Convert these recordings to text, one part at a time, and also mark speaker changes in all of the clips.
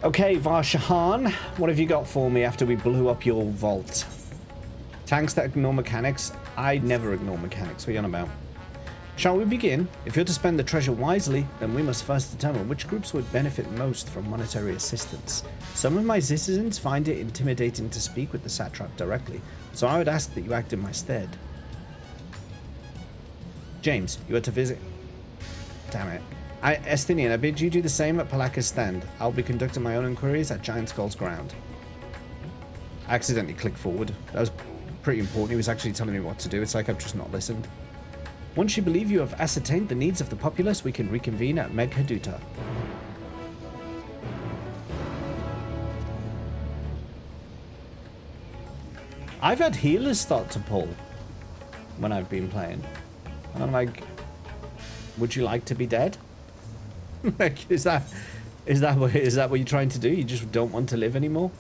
Speaker 1: Okay, Varshahan, what have you got for me after we blew up your vault? Tanks that ignore mechanics? I never ignore mechanics. What are you on about? Shall we begin? If you're to spend the treasure wisely, then we must first determine which groups would benefit most from monetary assistance. Some of my citizens find it intimidating to speak with the satrap directly, so I would ask that you act in my stead. James, you are to visit... Damn it. Estinian, I bid you do the same at Palaka's stand. I'll be conducting my own inquiries at Giant Skull's ground. I accidentally clicked forward. That was pretty important. He was actually telling me what to do. It's like I've just not listened. Once you believe you have ascertained the needs of the populace, we can reconvene at Meghaduta. I've had healers start to pull when I've been playing. And I'm like, would you like to be dead? Like, is that what you're trying to do? You just don't want to live anymore?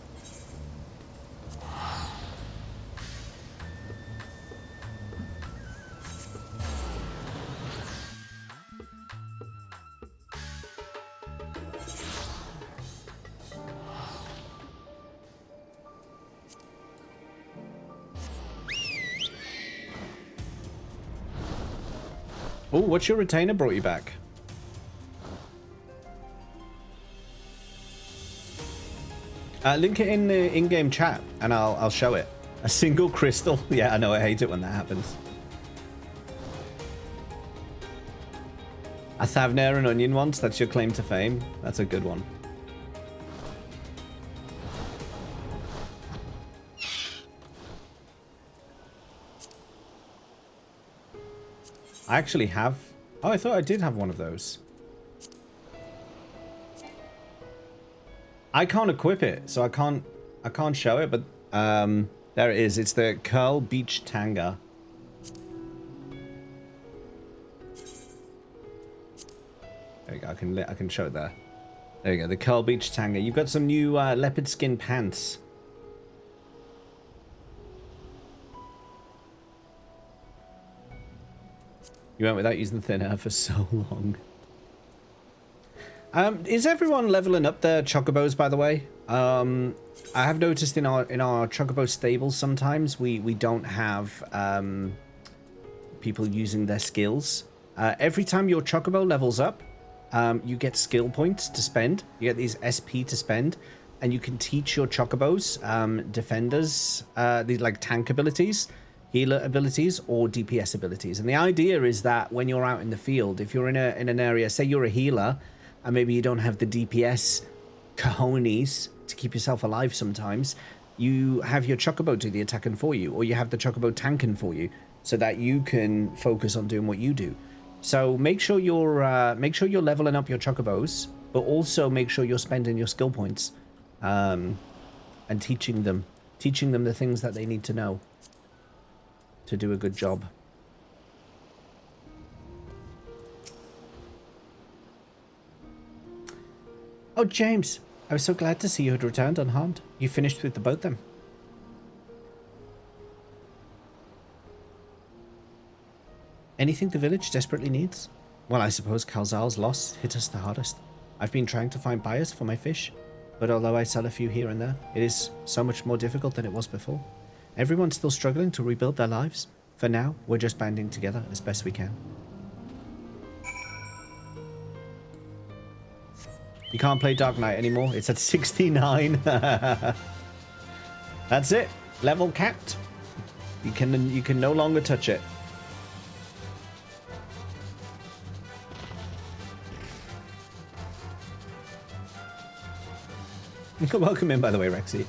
Speaker 1: Oh, what's your retainer brought you back? Link it in the in-game chat, and I'll show it. A single crystal. Yeah, I know. I hate it when that happens. A Thavnair and Onion once. That's your claim to fame. That's a good one. I actually have... Oh, I thought I did have one of those. I can't equip it, so I can't show it, but there it is. It's the Curl Beach Tanga. There you go. I can show it there. There you go. The Curl Beach Tanga. You've got some new leopard skin pants. You went without using thin air for so long. Is everyone leveling up their chocobos, by the way? I have noticed in our chocobo stables sometimes we don't have people using their skills. Every time your chocobo levels up, you get skill points to spend. You get these SP to spend, and you can teach your chocobos defenders, these like tank abilities, healer abilities, or DPS abilities. And the idea is that when you're out in the field, if you're in an area, say you're a healer, and maybe you don't have the DPS cojones to keep yourself alive sometimes, you have your chocobo do the attacking for you, or you have the chocobo tanking for you, so that you can focus on doing what you do. So make sure you're leveling up your chocobos, but also make sure you're spending your skill points, and teaching them the things that they need to know to do a good job. Oh, James, I was so glad to see you had returned unharmed. You finished with the boat then? Anything the village desperately needs? Well, I suppose Kalzal's loss hit us the hardest. I've been trying to find buyers for my fish, but although I sell a few here and there, it is so much more difficult than it was before. Everyone's still struggling to rebuild their lives. For now, we're just banding together as best we can. You can't play Dark Knight anymore. It's at 69. That's it. Level capped. You can no longer touch it. Welcome in, by the way, Rexy.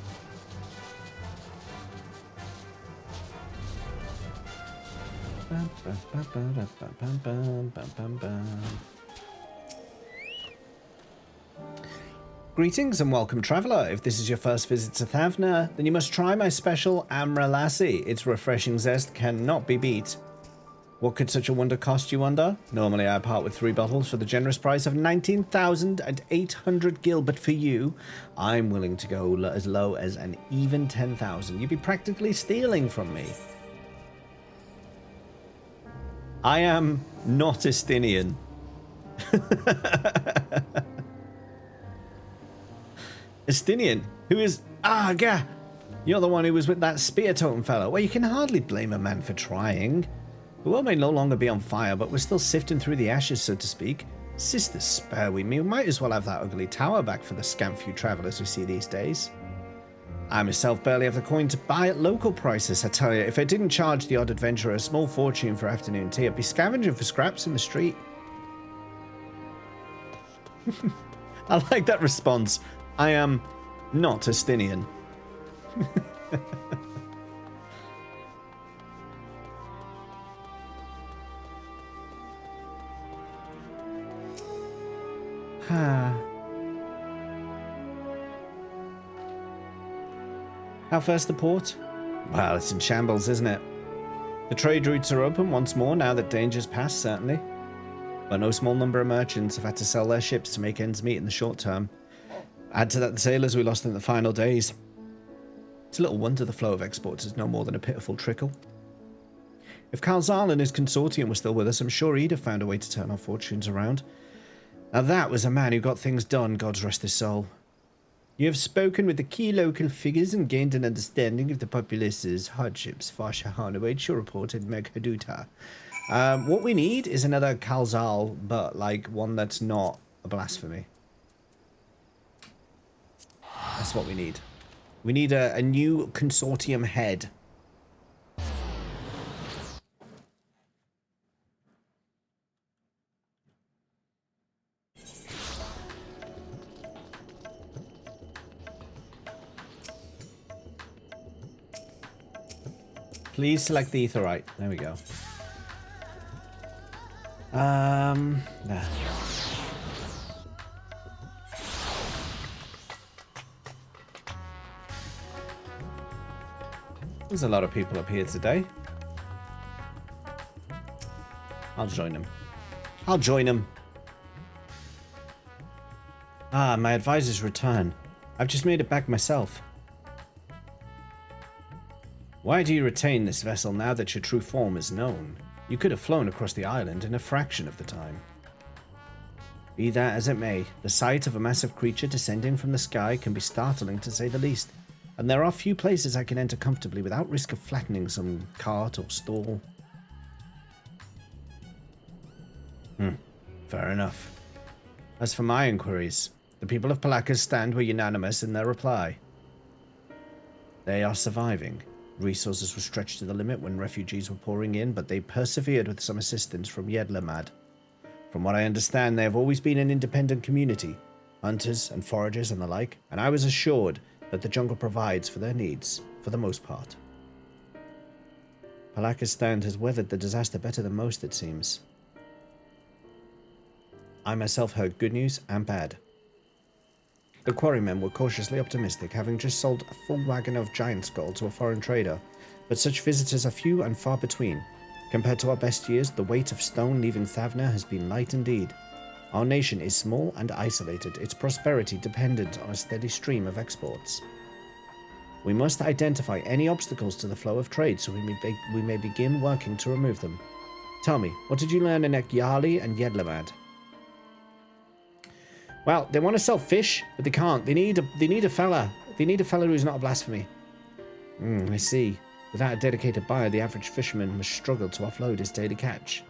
Speaker 1: Greetings and welcome, traveller. If this is your first visit to Thavnair, then you must try my special Amra Lassi. Its refreshing zest cannot be beat. What could such a wonder cost, you wonder? Normally I part with 3 bottles for the generous price of 19,800 gil, but for you, I'm willing to go as low as an even 10,000. You'd be practically stealing from me. I am not Estinian. Estinian, who is... Ah, gah! You're the one who was with that spear totem fellow. Well, you can hardly blame a man for trying. The world may no longer be on fire, but we're still sifting through the ashes, so to speak. Sisters, spare we me. We might as well have that ugly tower back for the scant few travellers we see these days. I myself barely have the coin to buy at local prices, I tell you. If I didn't charge the odd adventurer a small fortune for afternoon tea, I'd be scavenging for scraps in the street. I like that response. I am not Estinian. How far's the port? Well, it's in shambles, isn't it? The trade routes are open once more now that danger's passed, certainly. But no small number of merchants have had to sell their ships to make ends meet in the short term. Add to that the sailors we lost in the final days. It's little wonder the flow of exports is no more than a pitiful trickle. If Carl Zahl and his consortium were still with us, I'm sure he'd have found a way to turn our fortunes around. Now that was a man who got things done, God's rest his soul. You have spoken with the key local figures and gained an understanding of the populace's hardships, Farsha Hanaway, your reported Meg Haduta. What we need is another Kalzal, but like one that's not a blasphemy. That's what we need. We need a new consortium head. Please select the Aetheryte. There we go. There. There's a lot of people up here today. I'll join them. I'll join them. Ah, my advisor's return. I've just made it back myself. Why do you retain this vessel now that your true form is known? You could have flown across the island in a fraction of the time. Be that as it may, the sight of a massive creature descending from the sky can be startling to say the least, and there are few places I can enter comfortably without risk of flattening some cart or stall. Fair enough. As for my inquiries, the people of Palakas stand were unanimous in their reply. They are surviving. Resources were stretched to the limit when refugees were pouring in, but they persevered with some assistance from Yedlamad. From what I understand, they have always been an independent community, hunters and foragers and the like, and I was assured that the jungle provides for their needs, for the most part. Palakas stand has weathered the disaster better than most, it seems. I myself heard good news and bad. The quarrymen were cautiously optimistic, having just sold a full wagon of giant skull to a foreign trader, but such visitors are few and far between. Compared to our best years, the weight of stone leaving Thavna has been light indeed. Our nation is small and isolated, its prosperity dependent on a steady stream of exports. We must identify any obstacles to the flow of trade so we may begin working to remove them. Tell me, what did you learn in Ekyali and Yedlamad? Well, they want to sell fish, but they can't. They need a fella. They need a fella who's not a blasphemy. I see. Without a dedicated buyer, the average fisherman must struggle to offload his daily catch.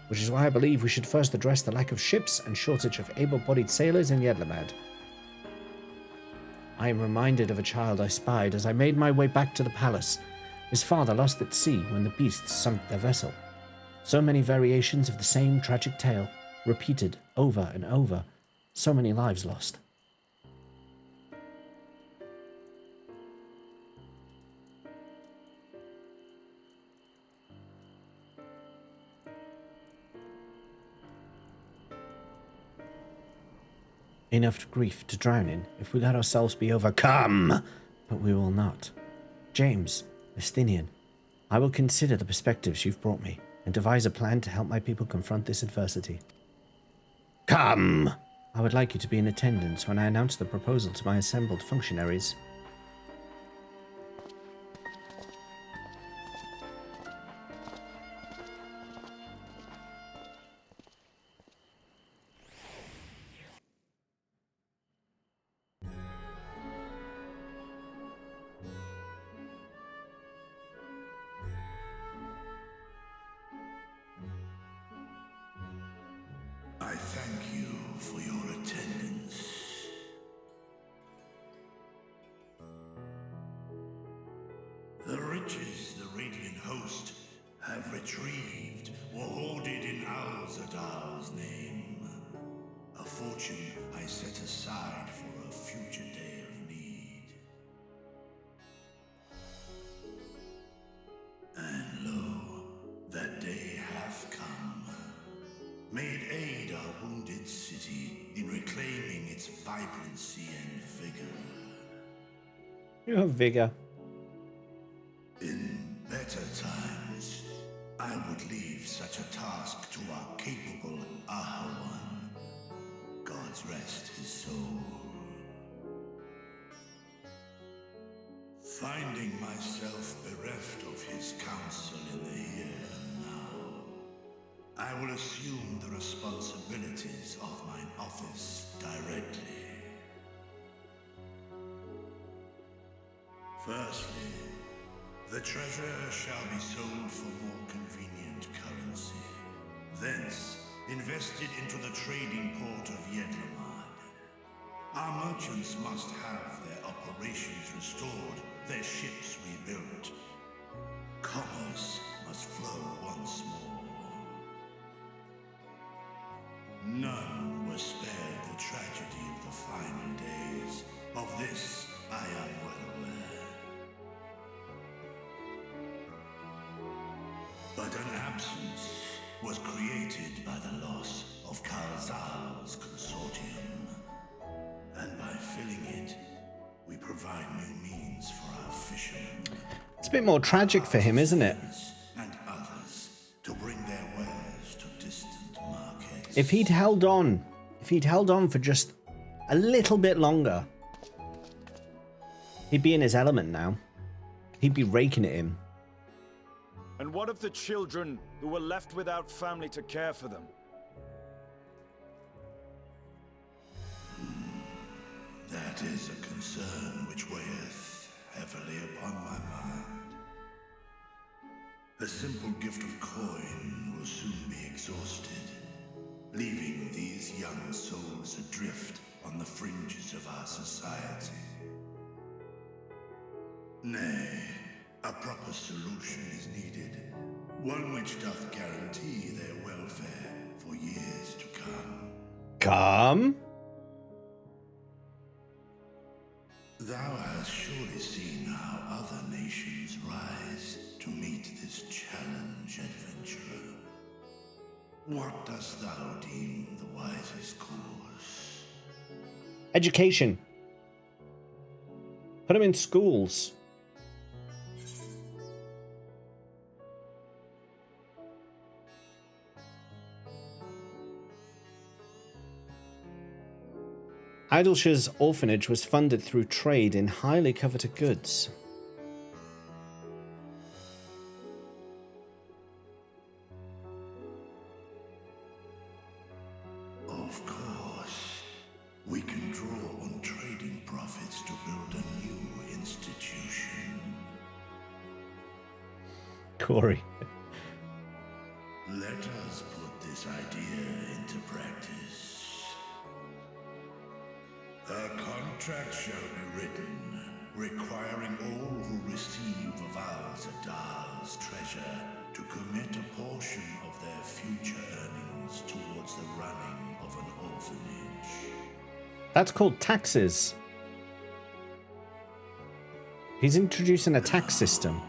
Speaker 1: Which is why I believe we should first address the lack of ships and shortage of able-bodied sailors in Yedlamad. I am reminded of a child I spied as I made my way back to the palace. His father lost at sea when the beasts sunk their vessel. So many variations of the same tragic tale, repeated over and over. So many lives lost. Enough grief to drown in if we let ourselves be overcome, but we will not. James, Estinian, I will consider the perspectives you've brought me and devise a plan to help my people confront this adversity. Come! I would like you to be in attendance when I announce the proposal to my assembled functionaries.
Speaker 2: for your attendance. The riches the Radiant Host have retrieved were hoarded in Al-Zadal's name. A fortune I set aside for a future day of need. And lo, that day hath come. May it aid our wounded city in reclaiming its vibrancy and vigor.
Speaker 1: You have vigor.
Speaker 2: In better times, I would leave such a task to our capable Ahawan. God's rest his soul. Finding myself bereft of his counsel in the here and now, I will assume the responsibilities of mine office directly. Firstly, the treasure shall be sold for more convenient currency. Thence, invested into the trading port of Yedlamad. Our merchants must have their operations restored, their ships rebuilt. Commerce must flow once more. None were spared the tragedy of the final days. Of this, I am well aware. But an absence was created by the loss of Kalzal's consortium. And by filling it, we provide new means for our fishermen.
Speaker 1: It's a bit more tragic for him, isn't it?
Speaker 2: And others to bring their wares to distant markets.
Speaker 1: If he'd held on for just a little bit longer, he'd be in his element now. He'd be raking it in.
Speaker 3: And what of the children who were left without family to care for them?
Speaker 2: That is a concern which weigheth heavily upon my mind. The simple gift of coin will soon be exhausted, leaving these young souls adrift on the fringes of our society. Nay, a proper solution is needed, one which doth guarantee their welfare for years to come.
Speaker 1: Come?
Speaker 2: Thou hast surely seen how other nations rise to meet this challenge, adventurer. What dost thou deem the wisest course?
Speaker 1: Education. Put him in schools. Idleshire's orphanage was funded through trade in highly coveted goods.
Speaker 2: Of course, we can draw on trading profits to build a new institution.
Speaker 1: Corey.
Speaker 2: Let us put this idea into practice. A contract shall be written, requiring all who receive of Al-Zadal's treasure to commit a portion of their future earnings towards the running of an orphanage.
Speaker 1: That's called taxes. He's introducing a tax system.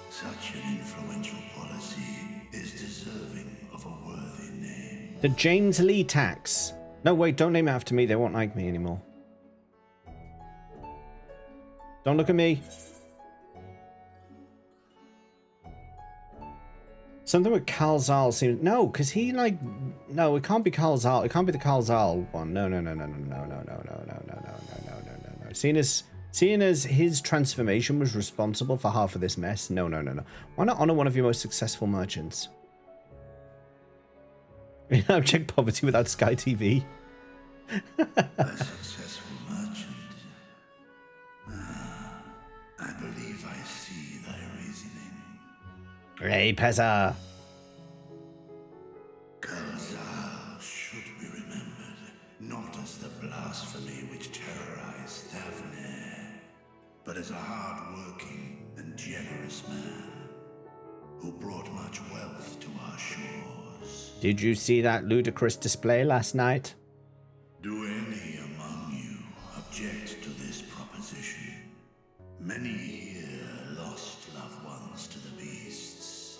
Speaker 2: Such an influential policy is deserving of a worthy name.
Speaker 1: The James Lee tax. No, wait, don't name it after me. They won't like me anymore. Don't look at me. Something with Kalzal seems... No, because he, like... No, it can't be Kalzal. It can't be the Kalzal one. No. Seeing as his transformation was responsible for half of this mess. No. Why not honor one of your most successful merchants? Abject poverty without Sky TV.
Speaker 2: A successful merchant. I believe I see thy reasoning.
Speaker 1: Hey, Pezza.
Speaker 2: Kalzal should be remembered. blasphemy which terrorized Thavne, but as a hard-working and generous man who brought much wealth to our shores.
Speaker 1: Did you see that ludicrous display last night?
Speaker 2: Do any among you object to this proposition? Many here lost loved ones to the beasts.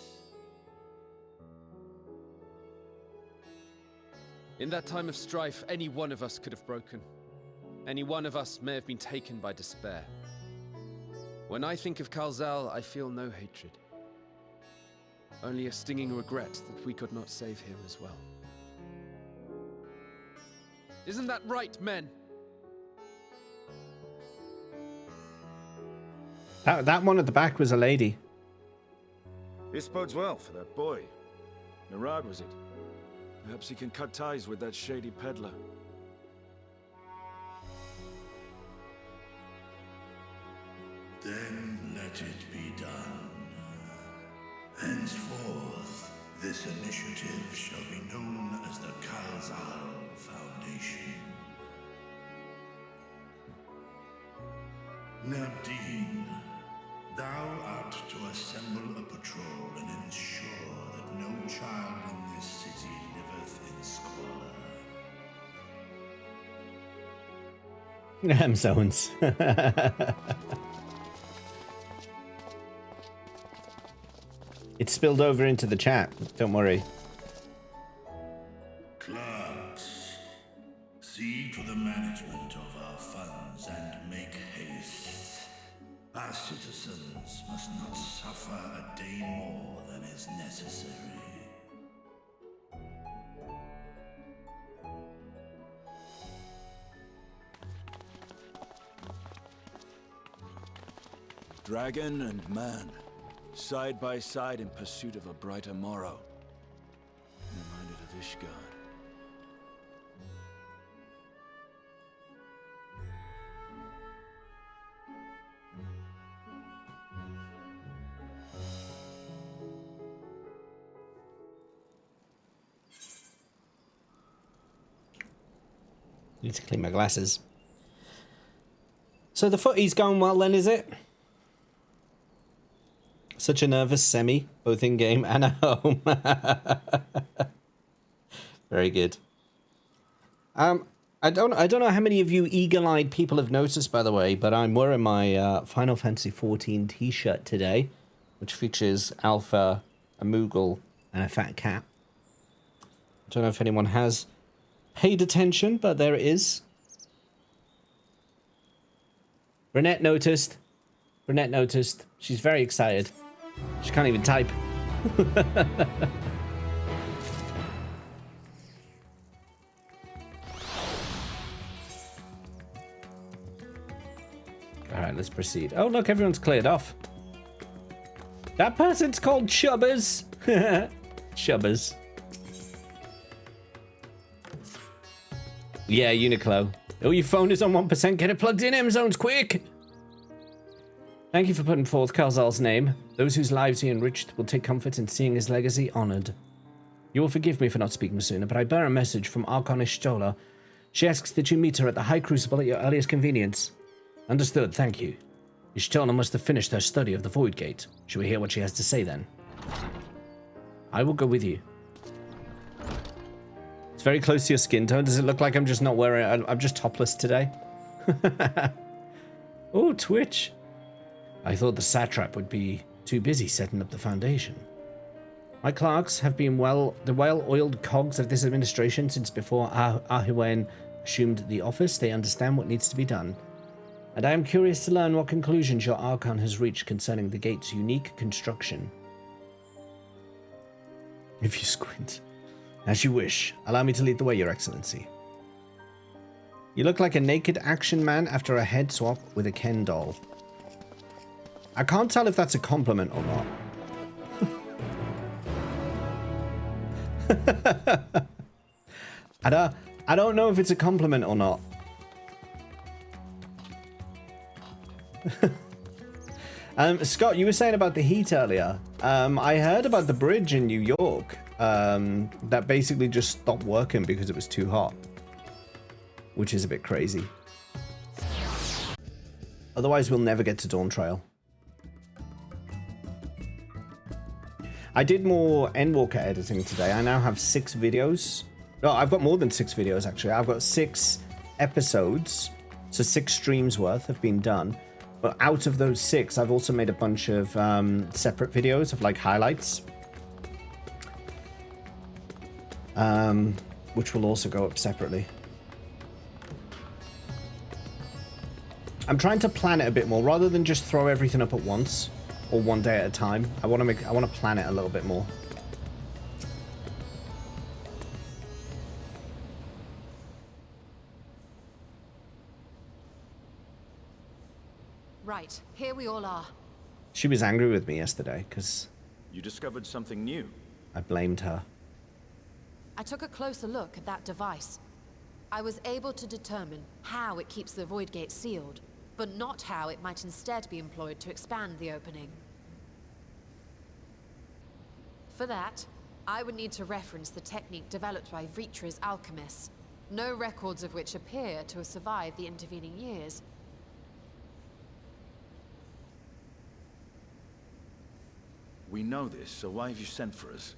Speaker 4: In that time of strife, any one of us could have broken. Any one of us may have been taken by despair. When I think of Kalzal, I feel no hatred. Only a stinging regret that we could not save him as well. Isn't that right, men?
Speaker 1: That one at the back was a lady.
Speaker 3: This bodes well for that boy. Murad, was it? Perhaps he can cut ties with that shady peddler.
Speaker 2: Then let it be done. Henceforth, this initiative shall be known as the Kalzal Foundation. Nabdeen, thou art to assemble a patrol and ensure that no child in this city liveth in squalor.
Speaker 1: Zones. It spilled over into the chat. Don't worry.
Speaker 2: Clerks, see to the management of our funds and make haste. Our citizens must not suffer a day more than is necessary.
Speaker 3: Dragon and man, side by side in pursuit of a brighter morrow. Reminded of Ishgard.
Speaker 1: Need to clean my glasses. So the footy's going well then, is it? Such a nervous semi, both in game and at home. Very good. I don't know how many of you eagle-eyed people have noticed, by the way, but I'm wearing my Final Fantasy XIV t-shirt today, which features Alpha, a Moogle, and a fat cat. I don't know if anyone has paid attention, but there it is. Brunette noticed. Brunette noticed. She's very excited. She can't even type. Alright, let's proceed. Oh, look, everyone's cleared off. That person's called Chubbers. Chubbers. Yeah, Uniqlo. Oh, your phone is on 1%. Get it plugged in, M-Zones, quick! Thank you for putting forth Kalzal's name. Those whose lives he enriched will take comfort in seeing his legacy honored. You will forgive me for not speaking sooner, but I bear a message from Archon Ishtola. She asks that you meet her at the High Crucible at your earliest convenience. Understood, thank you. Ishtola must have finished her study of the Void Gate. Shall we hear what she has to say then? I will go with you. It's very close to your skin tone. Does it look like I'm just not wearing... I'm just topless today? Oh, Twitch. I thought the satrap would be too busy setting up the foundation. My clerks have been the well-oiled cogs of this administration since before Ahiwen assumed the office. They understand what needs to be done. And I am curious to learn what conclusions your Archon has reached concerning the gate's unique construction. If you squint. As you wish. Allow me to lead the way, Your Excellency. You look like a naked action man after a head swap with a Ken doll. I can't tell if that's a compliment or not. I don't know if it's a compliment or not. Scott, you were saying about the heat earlier. I heard about the bridge in New York that basically just stopped working because it was too hot. which is a bit crazy. Otherwise, we'll never get to Dawn Trail. I did more Endwalker editing today. I now have 6 videos. No, I've got more than 6 videos, actually. I've got 6 episodes. So 6 streams worth have been done. But out of those 6, I've also made a bunch of separate videos of like highlights. Which will also go up separately. I'm trying to plan it a bit more rather than just throw everything up at once or one day at a time. I want to plan it a little bit more.
Speaker 5: Right, here we all are.
Speaker 1: She was angry with me yesterday because
Speaker 3: You discovered something new.
Speaker 1: I blamed her.
Speaker 5: I took a closer look at that device. I was able to determine how it keeps the Void Gate sealed, but not how it might instead be employed to expand the opening. For that, I would need to reference the technique developed by Vritra's alchemists, no records of which appear to have survived the intervening years.
Speaker 3: We know this, so why have you sent for us?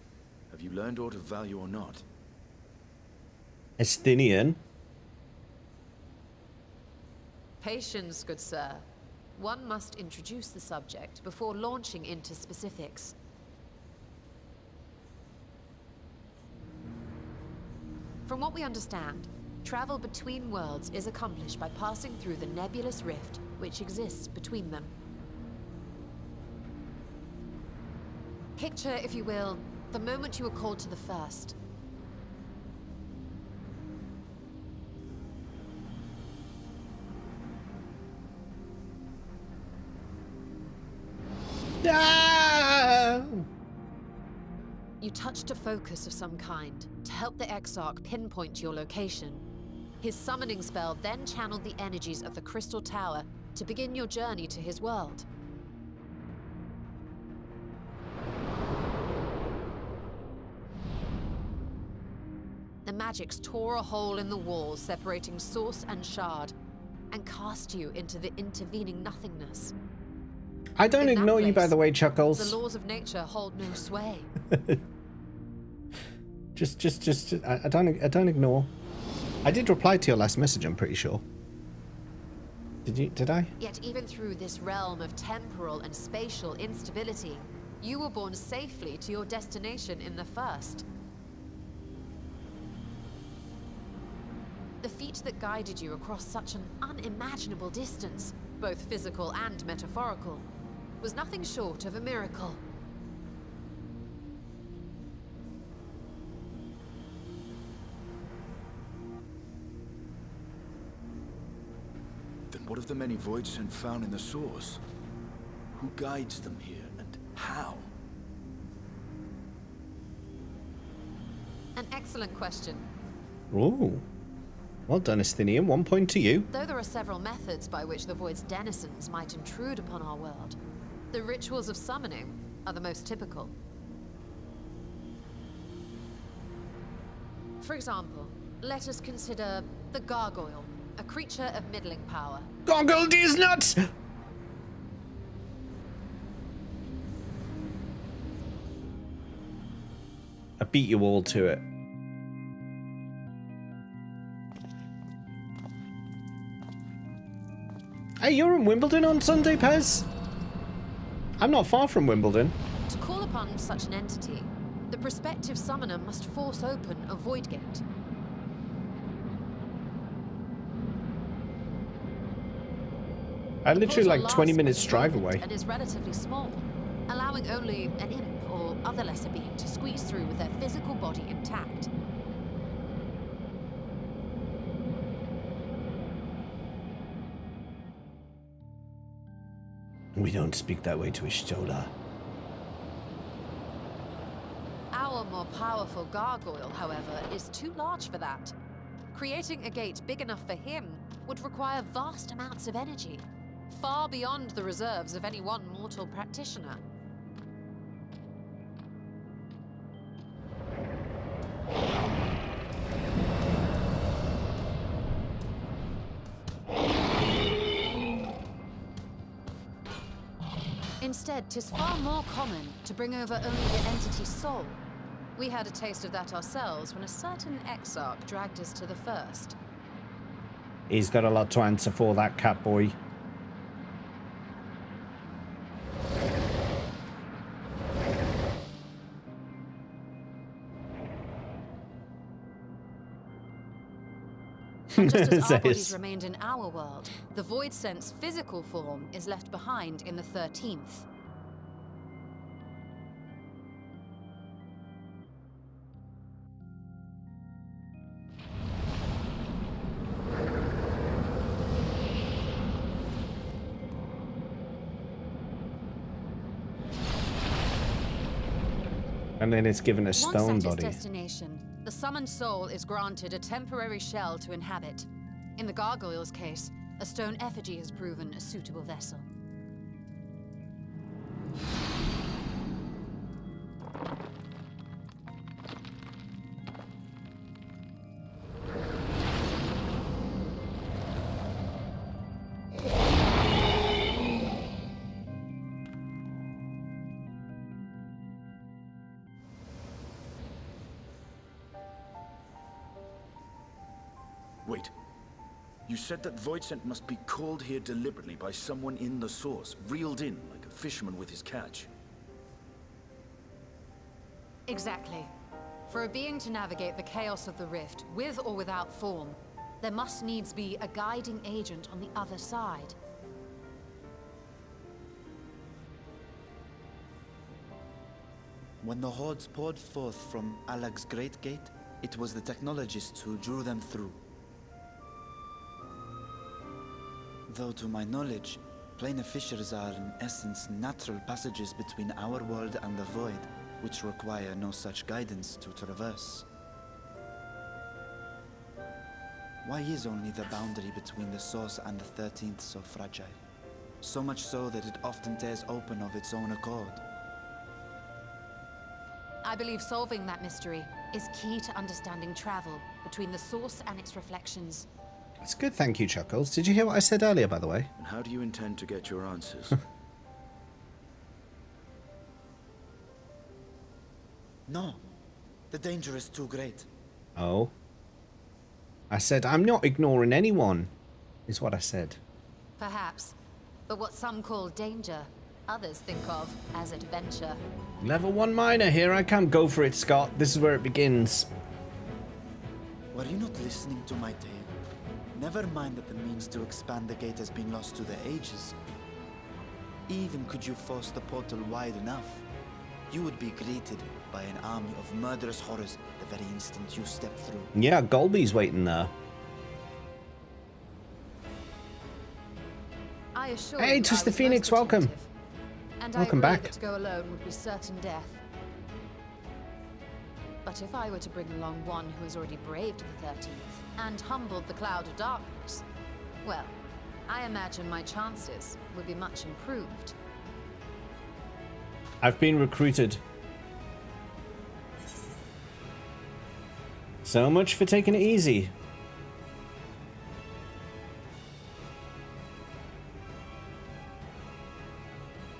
Speaker 3: Have you learned aught of value or not?
Speaker 1: Estinian.
Speaker 5: Patience, good sir. One must introduce the subject before launching into specifics. From what we understand, travel between worlds is accomplished by passing through the nebulous rift which exists between them. Picture, if you will, the moment you were called to the first.
Speaker 1: Ah!
Speaker 5: You touched a focus of some kind to help the Exarch pinpoint your location. His summoning spell then channeled the energies of the Crystal Tower to begin your journey to his world. The magics tore a hole in the wall separating source and shard, and cast you into the intervening nothingness.
Speaker 1: I don't
Speaker 5: In that
Speaker 1: ignore you, by
Speaker 5: place,
Speaker 1: the way, Chuckles.
Speaker 5: The laws of nature hold no sway.
Speaker 1: I don't ignore. I did reply to your last message, I'm pretty sure. Did I?
Speaker 5: Yet even through this realm of temporal and spatial instability, you were borne safely to your destination in the first. The feat that guided you across such an unimaginable distance, both physical and metaphorical, was nothing short of a miracle.
Speaker 3: Then what of the many voids sent found in the source? Who guides them here, and how?
Speaker 5: An excellent question.
Speaker 1: Ooh. Well done, Estinian. 1 point to you.
Speaker 5: Though there are several methods by which the Void's denizens might intrude upon our world, the rituals of summoning are the most typical. For example, let us consider the Gargoyle, a creature of middling power.
Speaker 1: Goggle these nuts! I beat you all to it. Hey, you're in Wimbledon on Sunday, Pez? I'm not far from Wimbledon.
Speaker 5: To call upon such an entity, the prospective summoner must force open a void gate.
Speaker 1: I literally
Speaker 5: Portal
Speaker 1: like 20
Speaker 5: lasts
Speaker 1: minutes
Speaker 5: but
Speaker 1: drive
Speaker 5: moment
Speaker 1: away.
Speaker 5: and is relatively small, allowing only an imp or other lesser being to squeeze through with their physical body intact.
Speaker 1: We don't speak that way to Ishtola.
Speaker 5: Our more powerful gargoyle, however, is too large for that. Creating a gate big enough for him would require vast amounts of energy, far beyond the reserves of any one mortal practitioner. Instead, 'tis far more common to bring over only the entity's soul. We had a taste of that ourselves when a certain exarch dragged us to the first.
Speaker 1: He's got a lot to answer for, that cat boy.
Speaker 5: And just as our
Speaker 1: Says.
Speaker 5: bodies remained in our world, the Void Sense physical form is left behind in the 13th.
Speaker 1: And then it's given a stone
Speaker 5: Once at
Speaker 1: body.
Speaker 5: its destination, the summoned soul is granted a temporary shell to inhabit. In the gargoyle's case, a stone effigy has proven a suitable vessel.
Speaker 3: Wait. You said that Voidsent must be called here deliberately by someone in the source, reeled in like a fisherman with his catch.
Speaker 5: Exactly. For a being to navigate the chaos of the rift, with or without form, there must needs be a guiding agent on the other side.
Speaker 6: When the hordes poured forth from Alag's Great Gate, it was the technologists who drew them through. Though to my knowledge, planar fissures are in essence natural passages between our world and the void, which require no such guidance to traverse. Why is only the boundary between the source and the 13th so fragile? So much so that it often tears open of its own accord.
Speaker 5: I believe solving that mystery is key to understanding travel between the source and its reflections.
Speaker 1: That's good, thank you, Chuckles. Did you hear what I said earlier, by the way?
Speaker 3: And how do you intend to get your answers?
Speaker 6: No, the danger is too great.
Speaker 1: Oh. I said, I'm not ignoring anyone, is what I said.
Speaker 5: Perhaps. But what some call danger, others think of as adventure.
Speaker 1: Level 1 miner, here I come. Go for it, Scott. This is where it begins.
Speaker 6: Were you not listening to my tale? Never mind that the means to expand the gate has been lost to the ages. Even could you force the portal wide enough, you would be greeted by an army of murderous horrors the very instant you step through.
Speaker 1: Yeah, Golby's waiting there.
Speaker 5: I assure
Speaker 1: Hey,
Speaker 5: you
Speaker 1: Twist
Speaker 5: I
Speaker 1: the
Speaker 5: was
Speaker 1: Phoenix,
Speaker 5: most
Speaker 1: welcome.
Speaker 5: attentive. And
Speaker 1: Welcome
Speaker 5: I agree
Speaker 1: back.
Speaker 5: that to go alone would be certain death. But if I were to bring along one who has already braved the 13th and humbled the cloud of darkness, well, I imagine my chances would be much improved.
Speaker 1: I've been recruited. So much for taking it easy.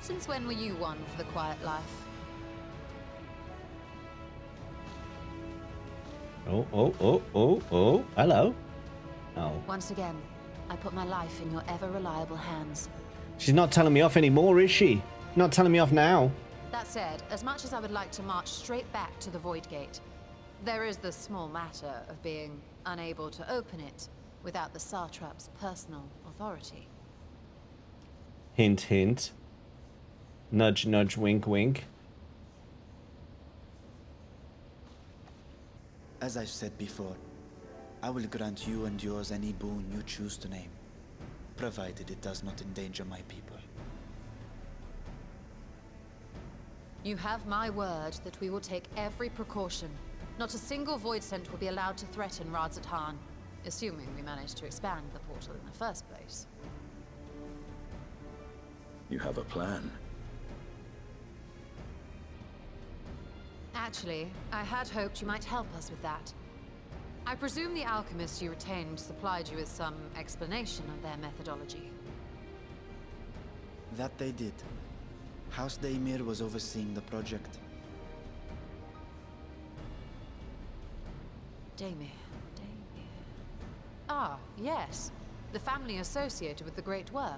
Speaker 5: Since when were you one for the quiet life?
Speaker 1: Oh. Hello. Oh.
Speaker 5: Once again, I put my life in your ever-reliable hands.
Speaker 1: She's not telling me off anymore, is she? Not telling me off now.
Speaker 5: That said, as much as I would like to march straight back to the Void Gate, there is the small matter of being unable to open it without the Satrap's personal authority.
Speaker 1: Hint, hint. Nudge, nudge, wink, wink.
Speaker 6: As I've said before, I will grant you and yours any boon you choose to name, provided it does not endanger my people.
Speaker 5: You have my word that we will take every precaution. Not a single void scent will be allowed to threaten Radzat-Han, assuming we manage to expand the portal in the first place.
Speaker 3: You have a plan.
Speaker 5: Actually, I had hoped you might help us with that. I presume the alchemists you retained supplied you with some explanation of their methodology.
Speaker 6: That they did. House Daemir was overseeing the project.
Speaker 5: Daemir. Ah, yes. The family associated with the great work.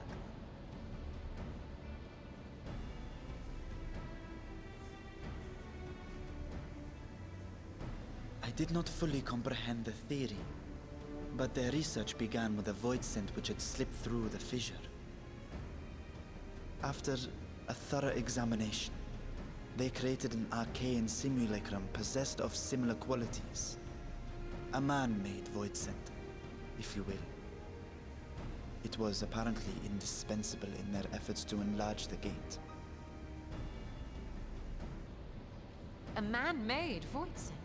Speaker 6: I did not fully comprehend the theory, but their research began with a void scent which had slipped through the fissure. After a thorough examination, they created an arcane simulacrum possessed of similar qualities. A man-made void scent, if you will. It was apparently indispensable in their efforts to enlarge the gate.
Speaker 5: A man-made void scent.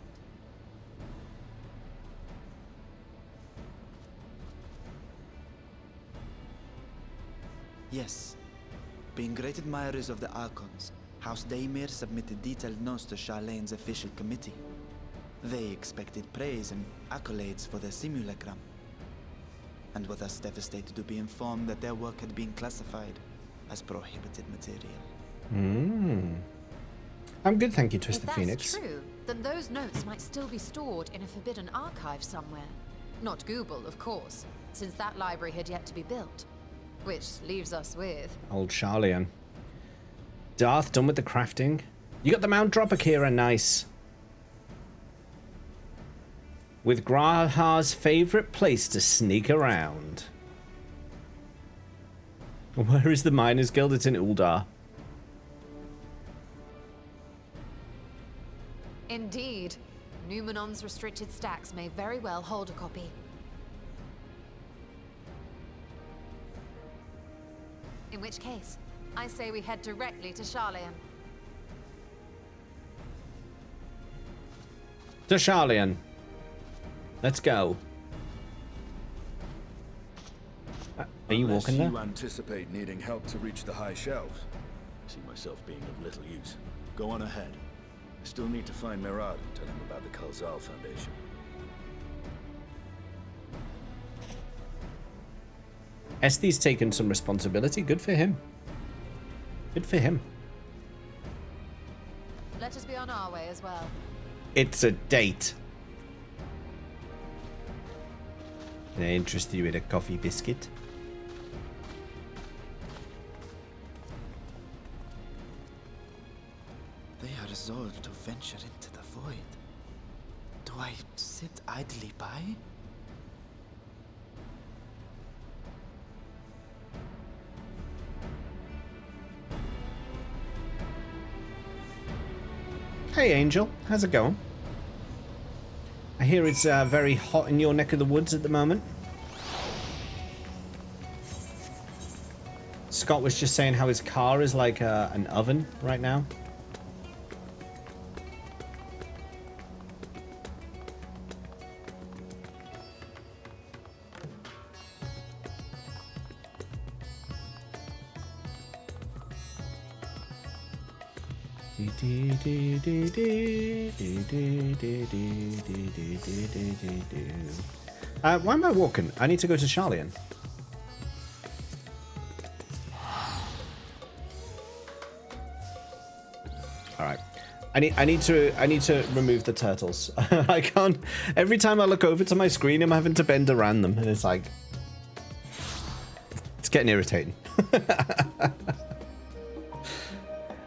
Speaker 6: Yes. Being great admirers of the Archons, House Daemir submitted detailed notes to Charlene's official committee. They expected praise and accolades for their simulacrum, and were thus devastated to be informed that their work had been classified as prohibited material.
Speaker 1: I'm good, thank you,
Speaker 5: If
Speaker 1: Twisted
Speaker 5: that's
Speaker 1: Phoenix.
Speaker 5: true, then those notes might still be stored in a forbidden archive somewhere. Not Google, of course, since that library had yet to be built. Which leaves us with...
Speaker 1: Old Charlian. Darth, done with the crafting. You got the Mount Dropper, Kira, nice. With Grahar's favorite place to sneak around. Where is the Miners Guild? It's in Uldar.
Speaker 5: Indeed. Numenon's restricted stacks may very well hold a copy. In which case, I say we head directly to Charlian.
Speaker 1: To Charlian. Let's go. Are you walking there?
Speaker 3: You anticipate needing help to reach the high shelves. I see myself being of little use. Go on ahead. I still need to find Mirad and tell him about the Kalzal Foundation.
Speaker 1: Esthe's taken some responsibility. Good for him. Good for him.
Speaker 5: Let us be on our way as well.
Speaker 1: It's a date. Can I interest you in a coffee biscuit?
Speaker 6: They are resolved to venture into the void. Do I sit idly by?
Speaker 1: Hey Angel, how's it going? I hear it's very hot in your neck of the woods at the moment. Scott was just saying how his car is like an oven right now. Why am I walking? I need to go to Charlian. All right. I need to remove the turtles. I can't. Every time I look over to my screen, I'm having to bend around them, and it's like it's getting irritating.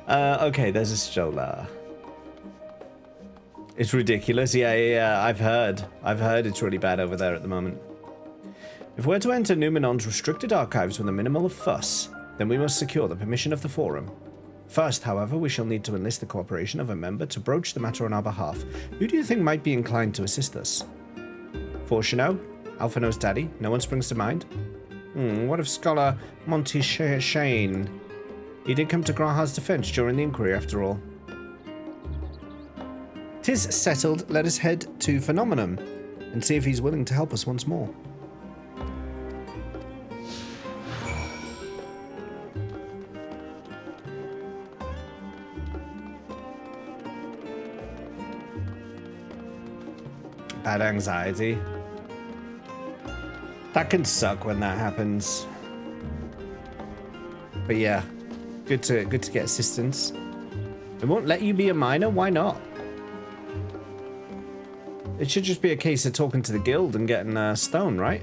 Speaker 1: Okay, there's a Stola. It's ridiculous. Yeah. I've heard it's really bad over there at the moment. If we're to enter Numenon's restricted archives with a minimal of fuss, then we must secure the permission of the Forum. First, however, we shall need to enlist the cooperation of a member to broach the matter on our behalf. Who do you think might be inclined to assist us? Fortuno? Alphino's daddy? No one springs to mind? What of Scholar Monty Shane? He did come to Grahar's defense during the inquiry, after all. 'Tis settled. Let us head to Phenomenon and see if he's willing to help us once more. Bad anxiety. That can suck when that happens. But yeah. Good to get assistance. It won't let you be a miner? Why not? It should just be a case of talking to the guild and getting a stone, right?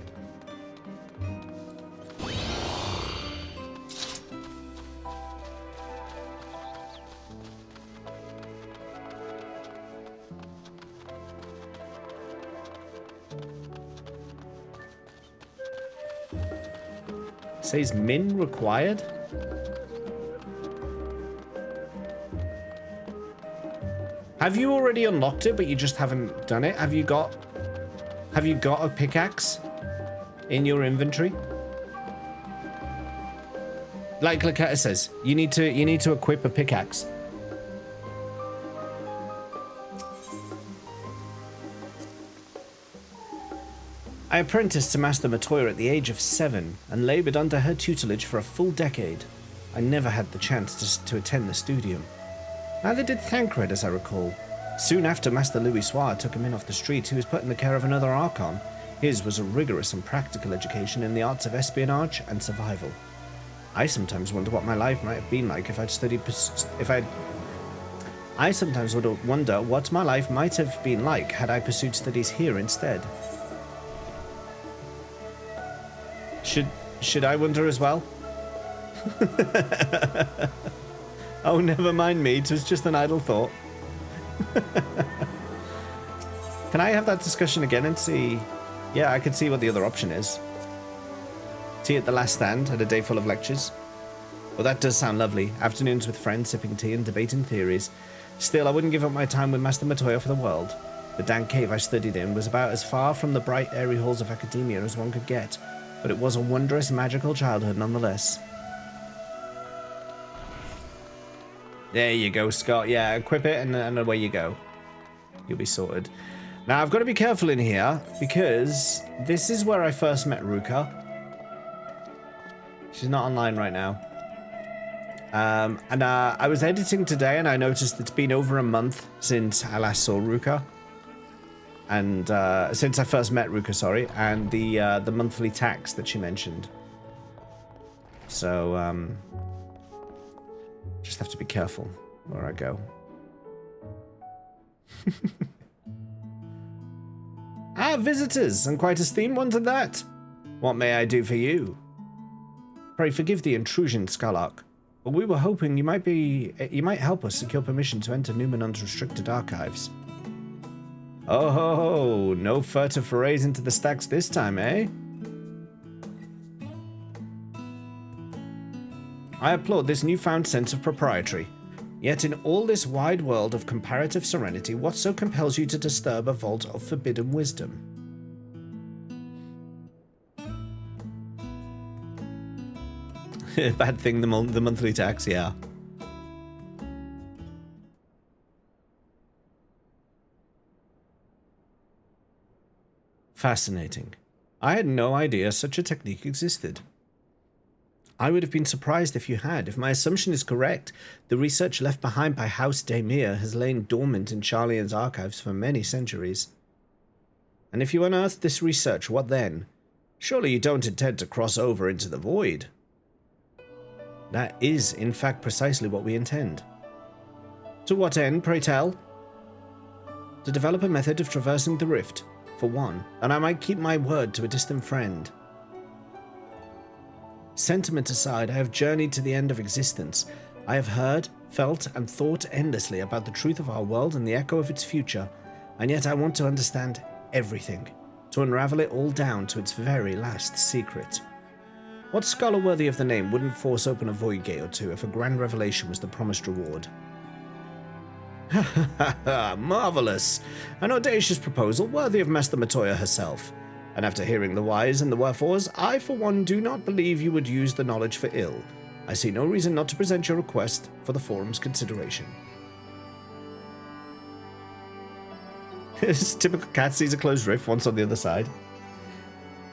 Speaker 1: Says min required? Have you already unlocked it, but you just haven't done it? Have you got a pickaxe in your inventory? Like Laketta says, you need to equip a pickaxe. I apprenticed to Master Matoya at the age of 7 and laboured under her tutelage for a full decade. I never had the chance to attend the studium. Neither did Thancred, as I recall. Soon after Master Louis Soir took him in off the street, he was put in the care of another Archon. His was a rigorous and practical education in the arts of espionage and survival. I sometimes wonder what my life might have been like if I'd studied... I sometimes would wonder what my life might have been like had I pursued studies here instead. Should I wonder as well? Oh, never mind me. It was just an idle thought. Can I have that discussion again and see? Yeah, I can see what the other option is. Tea at the last stand at a day full of lectures. Well, that does sound lovely. Afternoons with friends, sipping tea and debating theories. Still, I wouldn't give up my time with Master Matoya for the world. The dank cave I studied in was about as far from the bright, airy halls of academia as one could get, but it was a wondrous, magical childhood nonetheless. There you go, Scott. Yeah, equip it and away you go. You'll be sorted. Now, I've got to be careful in here because this is where I first met Ruka. She's not online right now. I was editing today and I noticed it's been over a month since I last saw Ruka. And since I first met Ruka, sorry, and the monthly tax that she mentioned. So, just have to be careful where I go. Ah, visitors, and quite esteemed ones at that. What may I do for you? Pray forgive the intrusion, Scarlark, but we were hoping you might help us secure permission to enter Numenon's restricted archives. Oh ho ho, no furtive forays into the stacks this time, eh? I applaud this newfound sense of propriety. Yet in all this wide world of comparative serenity, what so compels you to disturb a vault of forbidden wisdom? Bad thing, the monthly tax, yeah. Fascinating. I had no idea such a technique existed. I would have been surprised if you had. If my assumption is correct, the research left behind by House Daemir has lain dormant in Charlian's archives for many centuries. And if you unearthed this research, what then? Surely you don't intend to cross over into the void. That is, in fact, precisely what we intend. To what end, pray tell? To develop a method of traversing the rift, for one, and I might keep my word to a distant friend. Sentiment aside, I have journeyed to the end of existence. I have heard, felt, and thought endlessly about the truth of our world and the echo of its future, and yet I want to understand everything, to unravel it all down to its very last secret. What scholar worthy of the name wouldn't force open a void gate or two if a grand revelation was the promised reward? Ha ha ha ha! Marvellous! An audacious proposal worthy of Master Matoya herself. And after hearing the whys and the wherefores, I for one do not believe you would use the knowledge for ill. I see no reason not to present your request for the forum's consideration. This typical cat sees a closed rift once on the other side.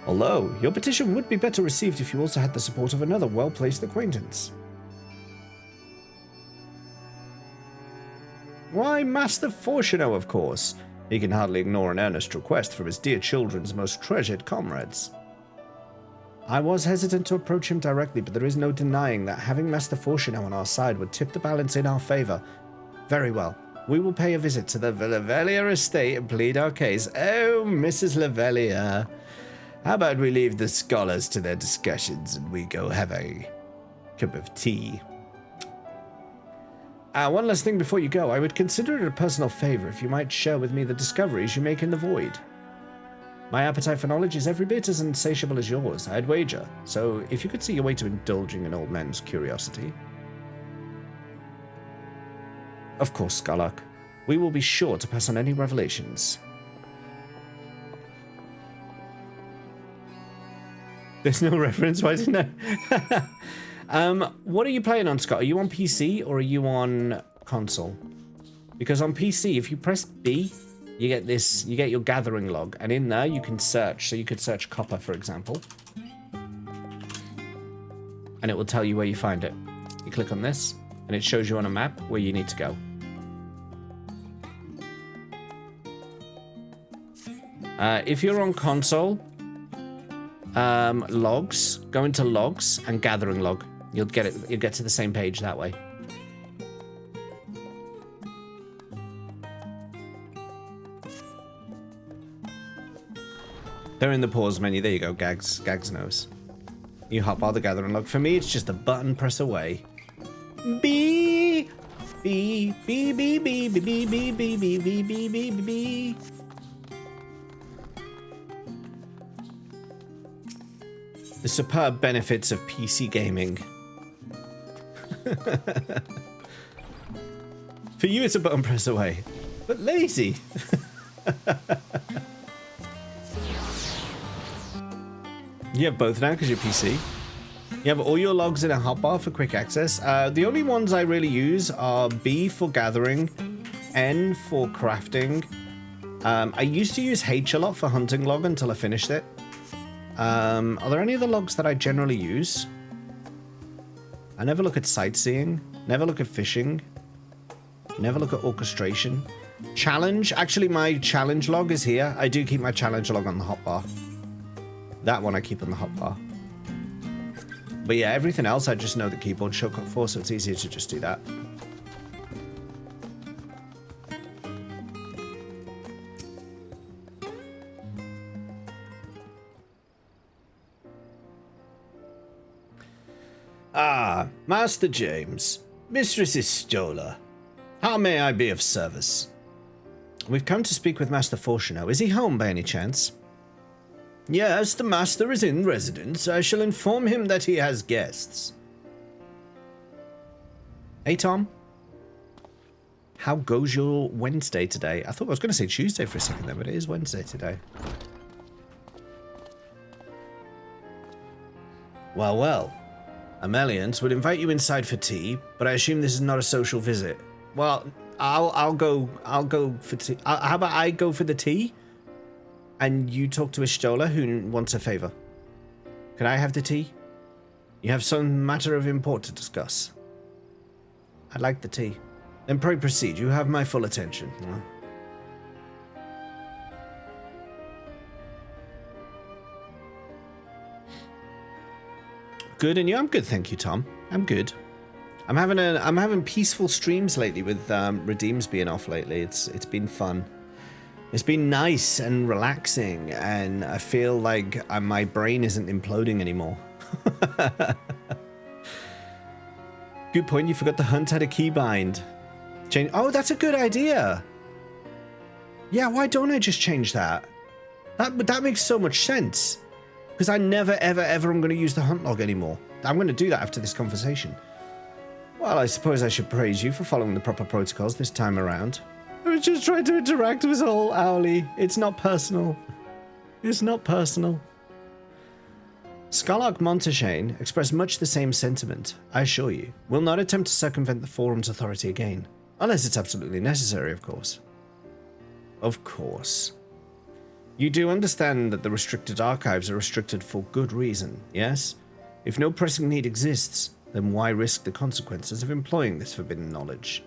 Speaker 1: Although, your petition would be better received if you also had the support of another well-placed acquaintance. Why, Master Fortuno, of course. He can hardly ignore an earnest request from his dear children's most treasured comrades. I was hesitant to approach him directly, but there is no denying that having Master Fortuno on our side would tip the balance in our favor. Very well. We will pay a visit to the Levelia estate and plead our case. Oh, Mrs. Levelia. How about we leave the scholars to their discussions and we go have a cup of tea? One last thing before you go. I would consider it a personal favor if you might share with me the discoveries you make in the void. My appetite for knowledge is every bit as insatiable as yours, I'd wager. So if you could see your way to indulging an old man's curiosity. Of course, Skarlock. We will be sure to pass on any revelations. There's no reference, why didn't I? What are you playing on, Scott? Are you on PC or are you on console? Because on PC, if you press B, you get this, you get your gathering log, and in there you can search. So you could search copper, for example. And it will tell you where you find it. You click on this, and it shows you on a map where you need to go. If you're on console, logs, go into logs and gathering log. You'll get to the same page that way. They're in the pause menu. There you go, Gags knows. You hotbar the gathering log. For me, it's just a button press away. B B B B B B B B B B B B B B. The superb benefits of PC gaming. For you, it's a button press away, but lazy. You have both now because you're PC. You have all your logs in a hotbar for quick access. The only ones I really use are B for gathering, N for crafting. I used to use H a lot for hunting log until I finished it. Are there any other logs that I generally use? I never look at sightseeing, never look at fishing, never look at orchestration. Challenge, actually my challenge log is here. I do keep my challenge log on the hotbar. That one I keep on the hotbar. But yeah, everything else I just know the keyboard shortcut for, so it's easier to just do that. Ah, Master James, Mistress Istola, how may I be of service? We've come to speak with Master Fortuno. Is he home by any chance? Yes, the Master is in residence. I shall inform him that he has guests. Hey, Tom. How goes your Wednesday today? I thought I was going to say Tuesday for a second there, but it is Wednesday today. Well, well. Amelians would invite you inside for tea, but I assume this is not a social visit. Well, I'll go for tea. How about I go for the tea, and you talk to Istola, who wants a favor. Can I have the tea? You have some matter of import to discuss. I'd like the tea. Then pray proceed. You have my full attention. Good, and you? I'm good, thank you, Tom. I'm good. I'm having peaceful streams lately with Redeems being off lately. It's been fun. It's been nice and relaxing, and I feel like my brain isn't imploding anymore. Good point. You forgot the hunt had a keybind. Change. Oh, that's a good idea. Yeah, why don't I just change that? That makes so much sense. Because I never, ever, ever am going to use the hunt log anymore. I'm going to do that after this conversation. Well, I suppose I should praise you for following the proper protocols this time around. I was just trying to interact with old Owly. It's not personal. It's not personal. Skarlock Monteshane expressed much the same sentiment, I assure you. Will not attempt to circumvent the forum's authority again. Unless it's absolutely necessary, of course. Of course. You do understand that the restricted archives are restricted for good reason, yes? If no pressing need exists, then why risk the consequences of employing this forbidden knowledge?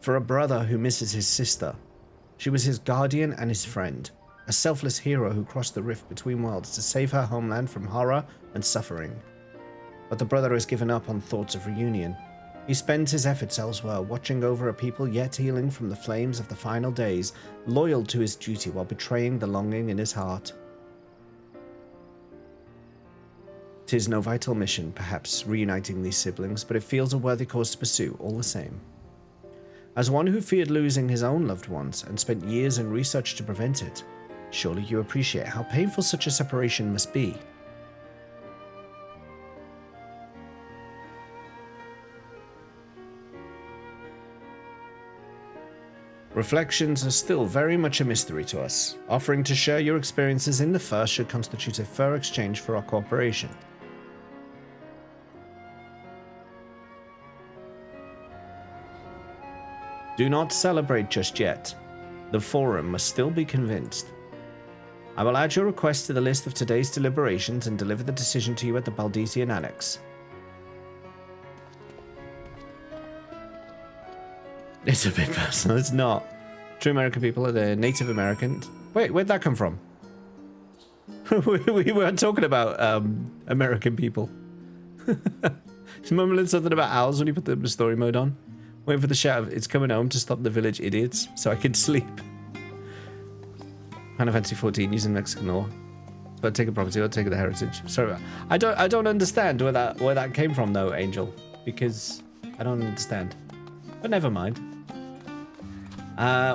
Speaker 1: For a brother who misses his sister, she was his guardian and his friend, a selfless hero who crossed the rift between worlds to save her homeland from horror and suffering. But the brother has given up on thoughts of reunion. He spends his efforts elsewhere, watching over a people yet healing from the flames of the final days, loyal to his duty while betraying the longing in his heart. 'Tis no vital mission, perhaps, reuniting these siblings, but it feels a worthy cause to pursue, all the same. As one who feared losing his own loved ones and spent years in research to prevent it, surely you appreciate how painful such a separation must be. Reflections are still very much a mystery to us. Offering to share your experiences in the first should constitute a fair exchange for our cooperation. Do not celebrate just yet. The Forum must still be convinced. I will add your request to the list of today's deliberations and deliver the decision to you at the Baldesian Annex. It's a bit personal, it's not. True American people are the Native Americans. Wait, where'd that come from? we weren't talking about American people. He's mumbling something about owls when you put the story mode on. Waiting for the shout of "It's coming home" to stop the village idiots so I can sleep. Final Fantasy 14 using Mexican law. But take a property or take the heritage. Sorry, I don't understand where that came from though, Angel, because I don't understand. But never mind.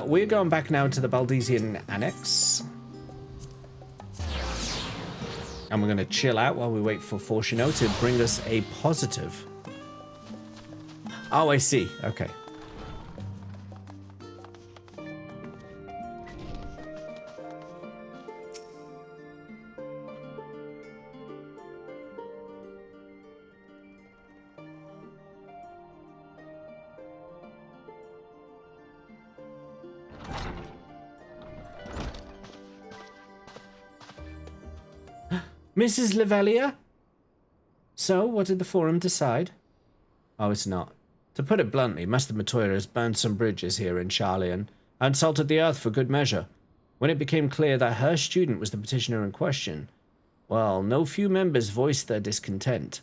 Speaker 1: We're going back now to the Baldesian Annex. And we're going to chill out while we wait for Fortuno to bring us a positive. Oh, I see. Okay. Mrs. Levelia? So, what did the Forum decide? Oh, it's not. To put it bluntly, Master Matoya has burned some bridges here in Charlian and salted the earth for good measure. When it became clear that her student was the petitioner in question, well, no few members voiced their discontent.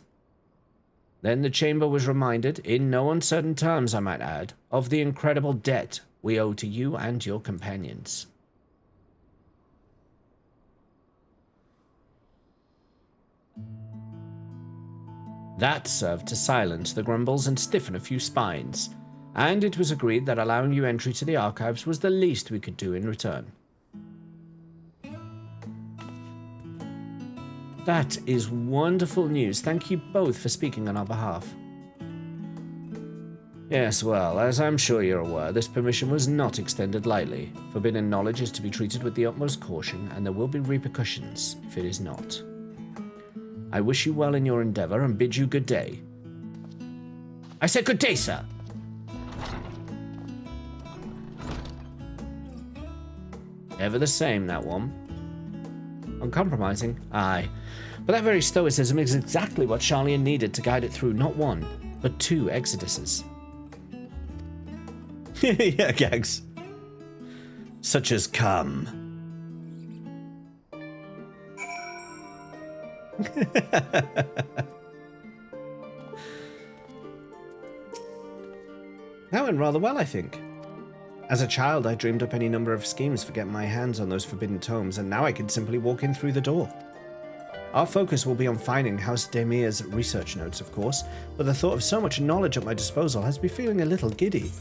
Speaker 1: Then the Chamber was reminded, in no uncertain terms I might add, of the incredible debt we owe to you and your companions. That served to silence the grumbles and stiffen a few spines, and it was agreed that allowing you entry to the archives was the least we could do in return. That is wonderful news. Thank you both for speaking on our behalf. Yes, well, as I'm sure you're aware, this permission was not extended lightly. Forbidden knowledge is to be treated with the utmost caution, and there will be repercussions if it is not. I wish you well in your endeavor and bid you good day. I said good day, sir. Ever the same, that one. Uncompromising? Aye. But that very stoicism is exactly what Charlian needed to guide it through not one, but two exoduses. Yeah, gags. Such as come. That went rather well, I think. As a child, I dreamed up any number of schemes for getting my hands on those forbidden tomes, and now I can simply walk in through the door. Our focus will be on finding House Demir's research notes, of course, but the thought of so much knowledge at my disposal has me feeling a little giddy.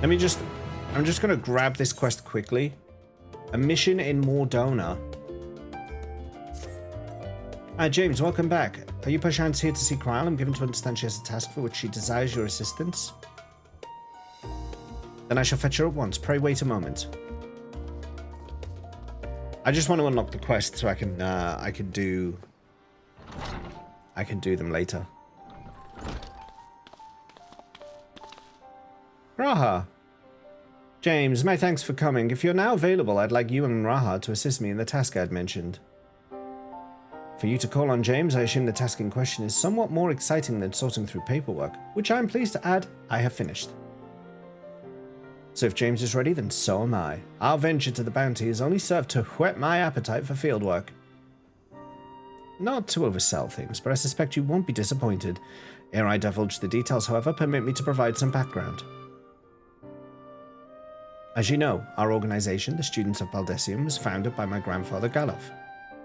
Speaker 1: I'm just going to grab this quest quickly. A mission in Mordona. Hi, James, welcome back. Are you perchance here to see Kryl? I'm given to understand she has a task for which she desires your assistance. Then I shall fetch her at once. Pray wait a moment. I just want to unlock the quest so I can do them later. Raha. James, my thanks for coming. If you're now available, I'd like you and Raha to assist me in the task I'd mentioned. For you to call on James, I assume the task in question is somewhat more exciting than sorting through paperwork, which I'm pleased to add I have finished. So if James is ready, then so am I. Our venture to the bounty has only served to whet my appetite for fieldwork. Not to oversell things, but I suspect you won't be disappointed. Ere I divulge the details, however, permit me to provide some background. As you know, our organization, the Students of Baldessium, was founded by my grandfather Galuf.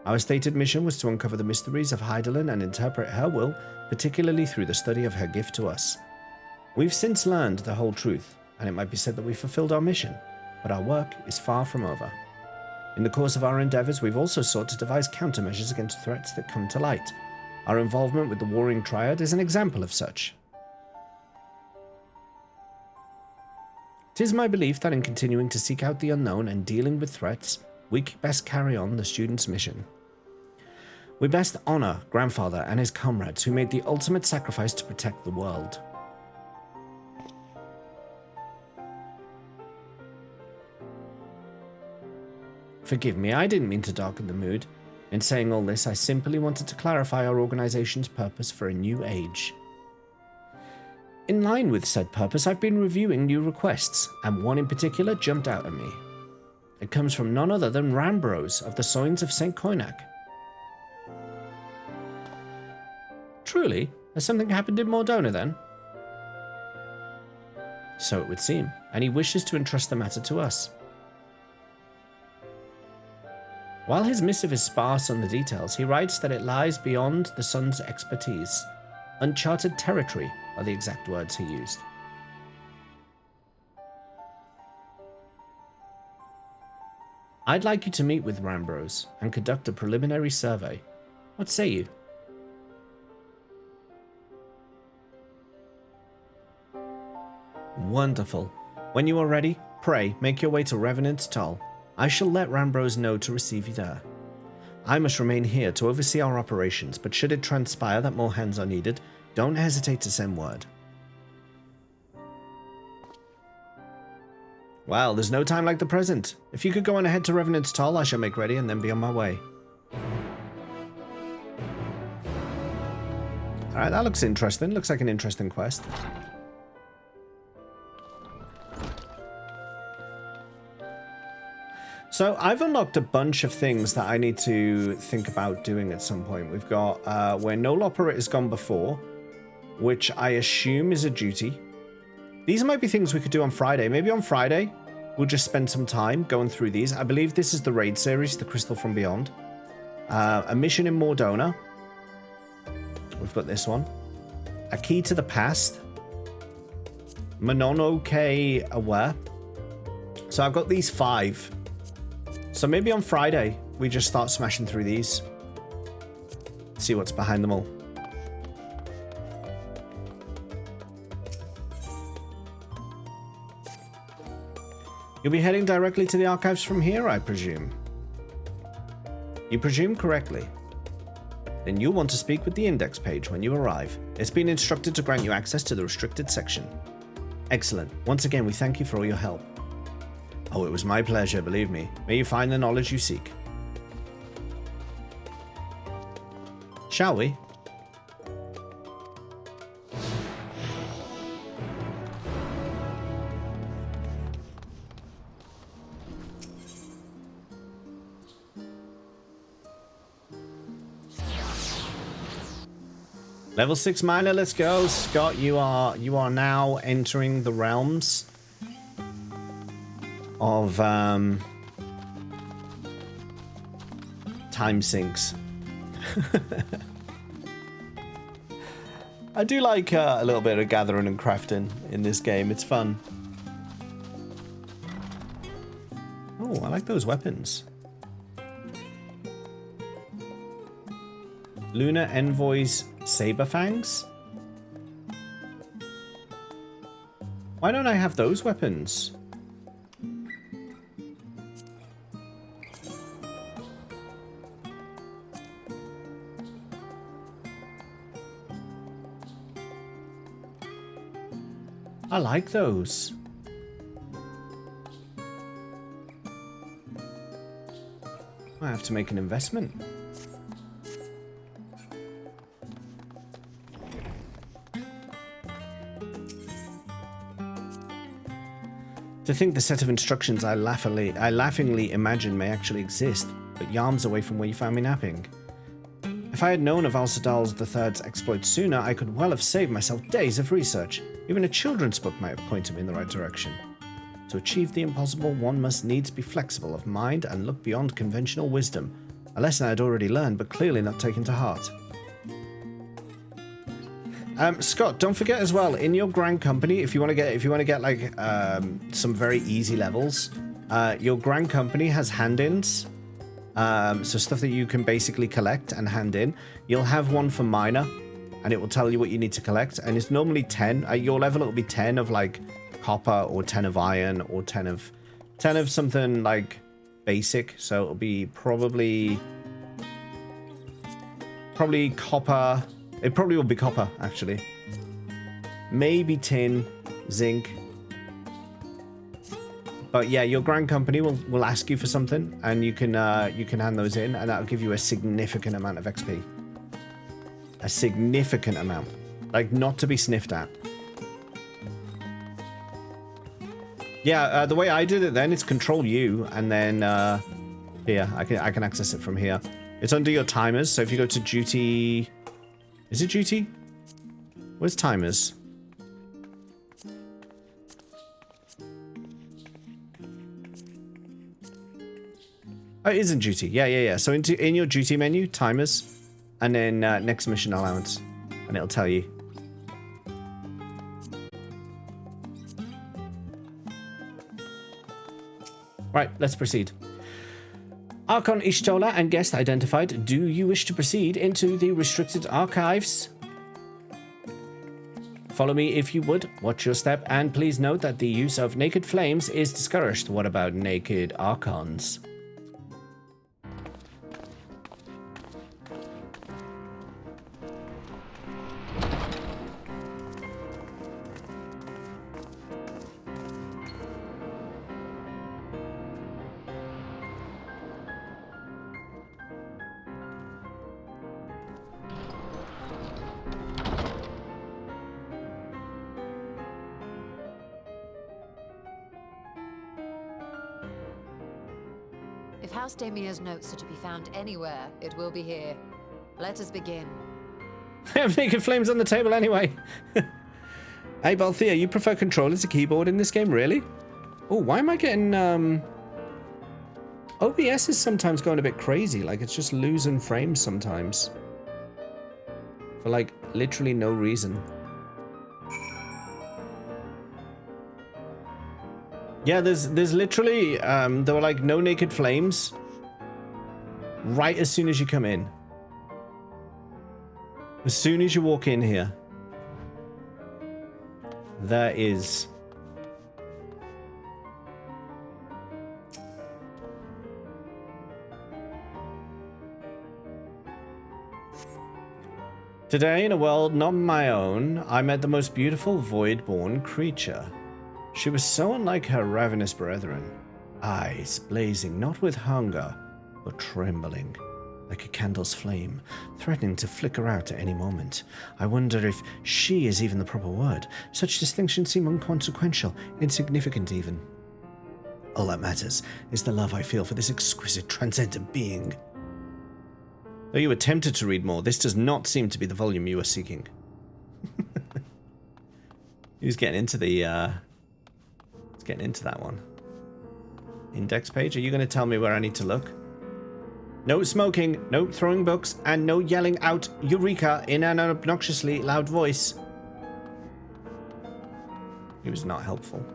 Speaker 1: Our stated mission was to uncover the mysteries of Hydaelyn and interpret her will, particularly through the study of her gift to us. We've since learned the whole truth, and it might be said that we fulfilled our mission, but our work is far from over. In the course of our endeavors, we've also sought to devise countermeasures against threats that come to light. Our involvement with the Warring Triad is an example of such. It is my belief that in continuing to seek out the unknown and dealing with threats, we best carry on the student's mission. We best honor Grandfather and his comrades who made the ultimate sacrifice to protect the world. Forgive me, I didn't mean to darken the mood. In saying all this, I simply wanted to clarify our organization's purpose for a new age. In line with said purpose, I've been reviewing new requests, and one in particular jumped out at me. It comes from none other than Rambros of the Soins of St. Koinak. Truly? Has something happened in Mordona then? So it would seem, and he wishes to entrust the matter to us. While his missive is sparse on the details, he writes that it lies beyond the Sun's expertise. Uncharted territory are the exact words he used. I'd like you to meet with Rambros and conduct a preliminary survey. What say you? Wonderful. When you are ready, pray, make your way to Revenant's Toll. I shall let Rambros know to receive you there. I must remain here to oversee our operations, but should it transpire that more hands are needed, don't hesitate to send word. Well, there's no time like the present. If you could go on ahead to Revenant's Toll, I shall make ready and then be on my way. Alright, that looks interesting. Looks like an interesting quest. So I've unlocked a bunch of things that I need to think about doing at some point. We've got where no operator has gone before, which I assume is a duty. These might be things we could do on Friday. Maybe on Friday we'll just spend some time going through these. I believe this is the raid series, the Crystal from Beyond. A mission in Mordona. We've got this one. A key to the past. Mononoke Aware. So I've got these 5. So maybe on Friday, we just start smashing through these. See what's behind them all. You'll be heading directly to the archives from here, I presume. You presume correctly. Then you'll want to speak with the index page when you arrive. It's been instructed to grant you access to the restricted section. Excellent. Once again, we thank you for all your help. Oh, it was my pleasure, believe me. May you find the knowledge you seek. Shall we? Level 6 miner, let's go. Scott, you are now entering the realms of time sinks. I do like a little bit of gathering and crafting in this game. It's fun. Oh, I like those weapons. Lunar Envoy's Saber Fangs? Why don't I have those weapons? I like those. I have to make an investment. To think the set of instructions I laughingly imagine may actually exist, but yarms away from where you found me napping. If I had known of Al-Sadal III's exploits sooner, I could well have saved myself days of research. Even a children's book might have pointed me in the right direction. To achieve the impossible, one must needs be flexible of mind and look beyond conventional wisdom. A lesson I had already learned, but clearly not taken to heart. Scott, don't forget as well, in your Grand Company, if you want to get like some very easy levels, your Grand Company has hand-ins. So stuff that you can basically collect and hand in. You'll have one for minor, and it will tell you what you need to collect. And it's normally 10. At your level, it'll be 10 of like copper, or 10 of iron, or 10 of something like basic. So it'll be probably copper. It probably will be copper, actually. Maybe tin, zinc. But yeah, your Grand Company will ask you for something, and you can hand those in, and that'll give you a significant amount of XP. A significant amount, like not to be sniffed at. Yeah, the way I did it then is Control U, and then here I can access it from here. It's under your timers, so if you go to duty, is it duty? Where's timers? Oh, it isn't duty. Yeah. So in your duty menu, timers, and then next mission allowance, and it'll tell you. Right, let's proceed. Archon Ishtola and guest identified. Do you wish to proceed into the restricted archives? Follow me if you would. Watch your step, and please note that the use of naked flames is discouraged. What about naked Archons?
Speaker 5: If House Damia's notes are to be found anywhere, it will be here. Let us begin.
Speaker 1: I have naked flames on the table anyway. Hey, Balthea, you prefer controller to keyboard in this game, really? Oh, why am I getting, OBS is sometimes going a bit crazy, like it's just losing frames sometimes. For, like, literally no reason. Yeah, there's literally, there were, like, no naked flames right as soon as you come in. As soon as you walk in here, there is. Today, in a world not my own, I met the most beautiful void-born creature. She was so unlike her ravenous brethren, eyes blazing not with hunger, but trembling, like a candle's flame, threatening to flicker out at any moment. I wonder if she is even the proper word. Such distinctions seem inconsequential, insignificant even. All that matters is the love I feel for this exquisite, transcendent being. Though you were tempted to read more, this does not seem to be the volume you are seeking. Who's getting into the, Let's get into that one. Index page, are you going to tell me where I need to look? No smoking, no throwing books, and no yelling out Eureka in an obnoxiously loud voice. He was not helpful.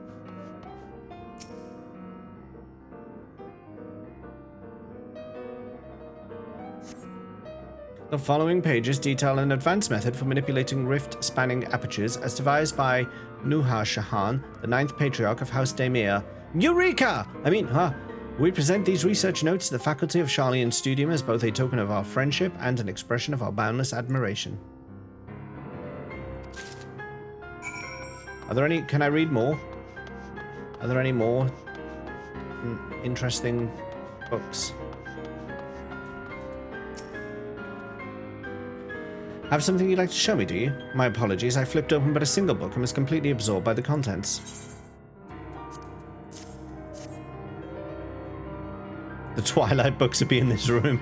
Speaker 1: The following pages detail an advanced method for manipulating rift-spanning apertures as devised by Nuha Shahan, the 9th Patriarch of House Daimir. Eureka! We present these research notes to the faculty of Sharlayan Studium as both a token of our friendship and an expression of our boundless admiration. Are there any... Can I read more? Are there any more interesting books? Have something you'd like to show me, do you? My apologies, I flipped open but a single book and was completely absorbed by the contents. The Twilight books would be in this room.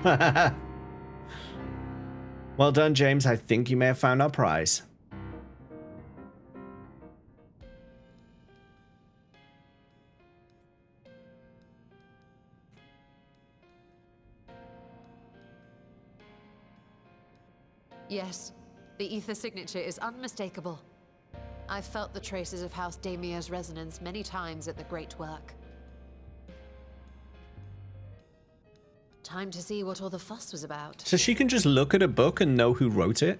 Speaker 1: Well done, James. I think you may have found our prize.
Speaker 5: Yes, the ether signature is unmistakable. I've felt the traces of House Damia's resonance many times at the Great Work. Time to see what all the fuss was about.
Speaker 1: So she can just look at a book and know who wrote it?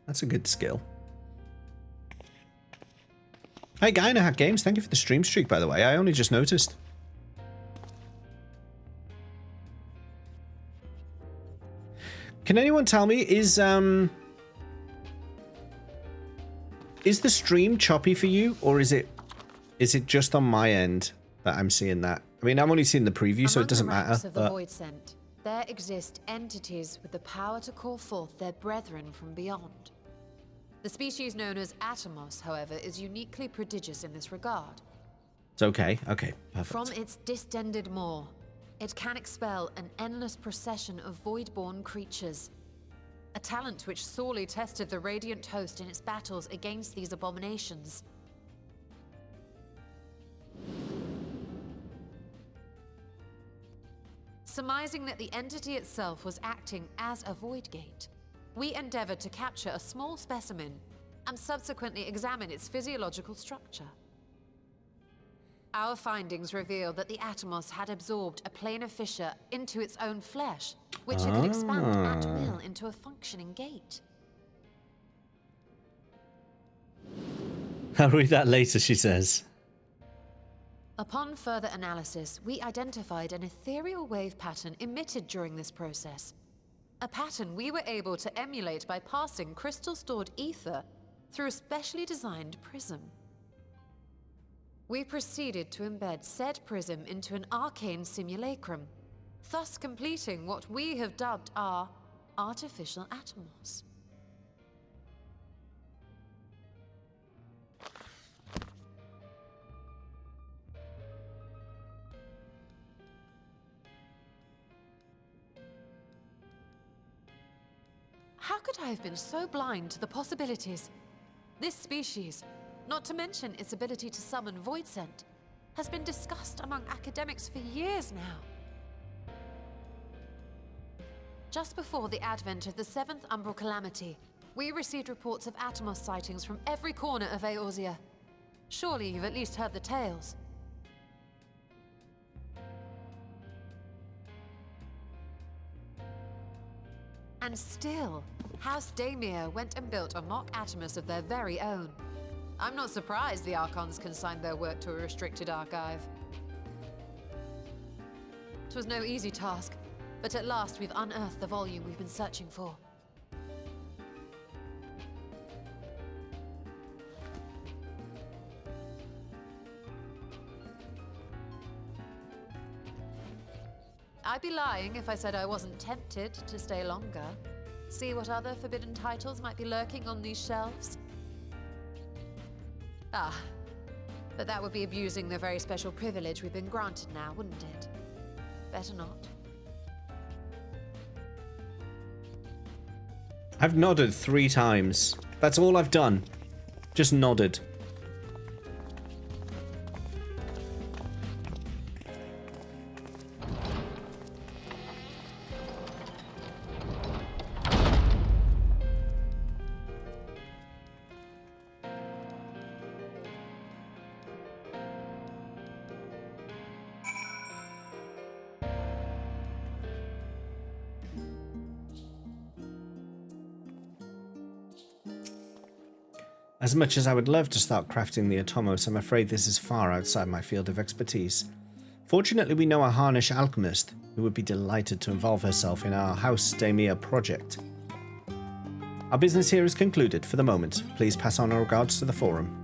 Speaker 1: That's a good skill. Hey, Guy in a Hat Games, thank you for the stream streak, by the way. I only just noticed. Can anyone tell me, is the stream choppy for you, or is it just on my end that I'm seeing that? I mean, I'm only seeing the preview, so it doesn't matter.
Speaker 5: Of the Void Scent, there exist entities with the power to call forth their brethren from beyond. The species known as Atomos, however, is uniquely prodigious in this regard.
Speaker 1: It's okay. Okay, perfect.
Speaker 5: From its distended maw, it can expel an endless procession of void-born creatures. A talent which sorely tested the Radiant Host in its battles against these abominations. Surmising that the entity itself was acting as a void gate, we endeavored to capture a small specimen and subsequently examine its physiological structure. Our findings revealed that the Atomos had absorbed a planar fissure into its own flesh, which it could expand at will into a functioning gate.
Speaker 1: I'll read that later, she says.
Speaker 5: Upon further analysis, we identified an ethereal wave pattern emitted during this process. A pattern we were able to emulate by passing crystal-stored ether through a specially designed prism. We proceeded to embed said prism into an arcane simulacrum, thus completing what we have dubbed our artificial Atomos. How could I have been so blind to the possibilities? This species, not to mention its ability to summon Void Scent, has been discussed among academics for years now. Just before the advent of the 7th Umbral Calamity, we received reports of Atomos sightings from every corner of Eorzea. Surely you've at least heard the tales. And still, House Damia went and built a mock Atomos of their very own. I'm not surprised the Archons consigned their work to a restricted archive. It was no easy task, but at last we've unearthed the volume we've been searching for. I'd be lying if I said I wasn't tempted to stay longer. See what other forbidden titles might be lurking on these shelves. Ah, but that would be abusing the very special privilege we've been granted now, wouldn't it? Better not.
Speaker 1: I've nodded 3 times. That's all I've done. Just nodded. As much as I would love to start crafting the Atomos, I'm afraid this is far outside my field of expertise. Fortunately, we know a Harnish alchemist who would be delighted to involve herself in our House Damia project. Our business here is concluded for the moment. Please pass on our regards to the forum.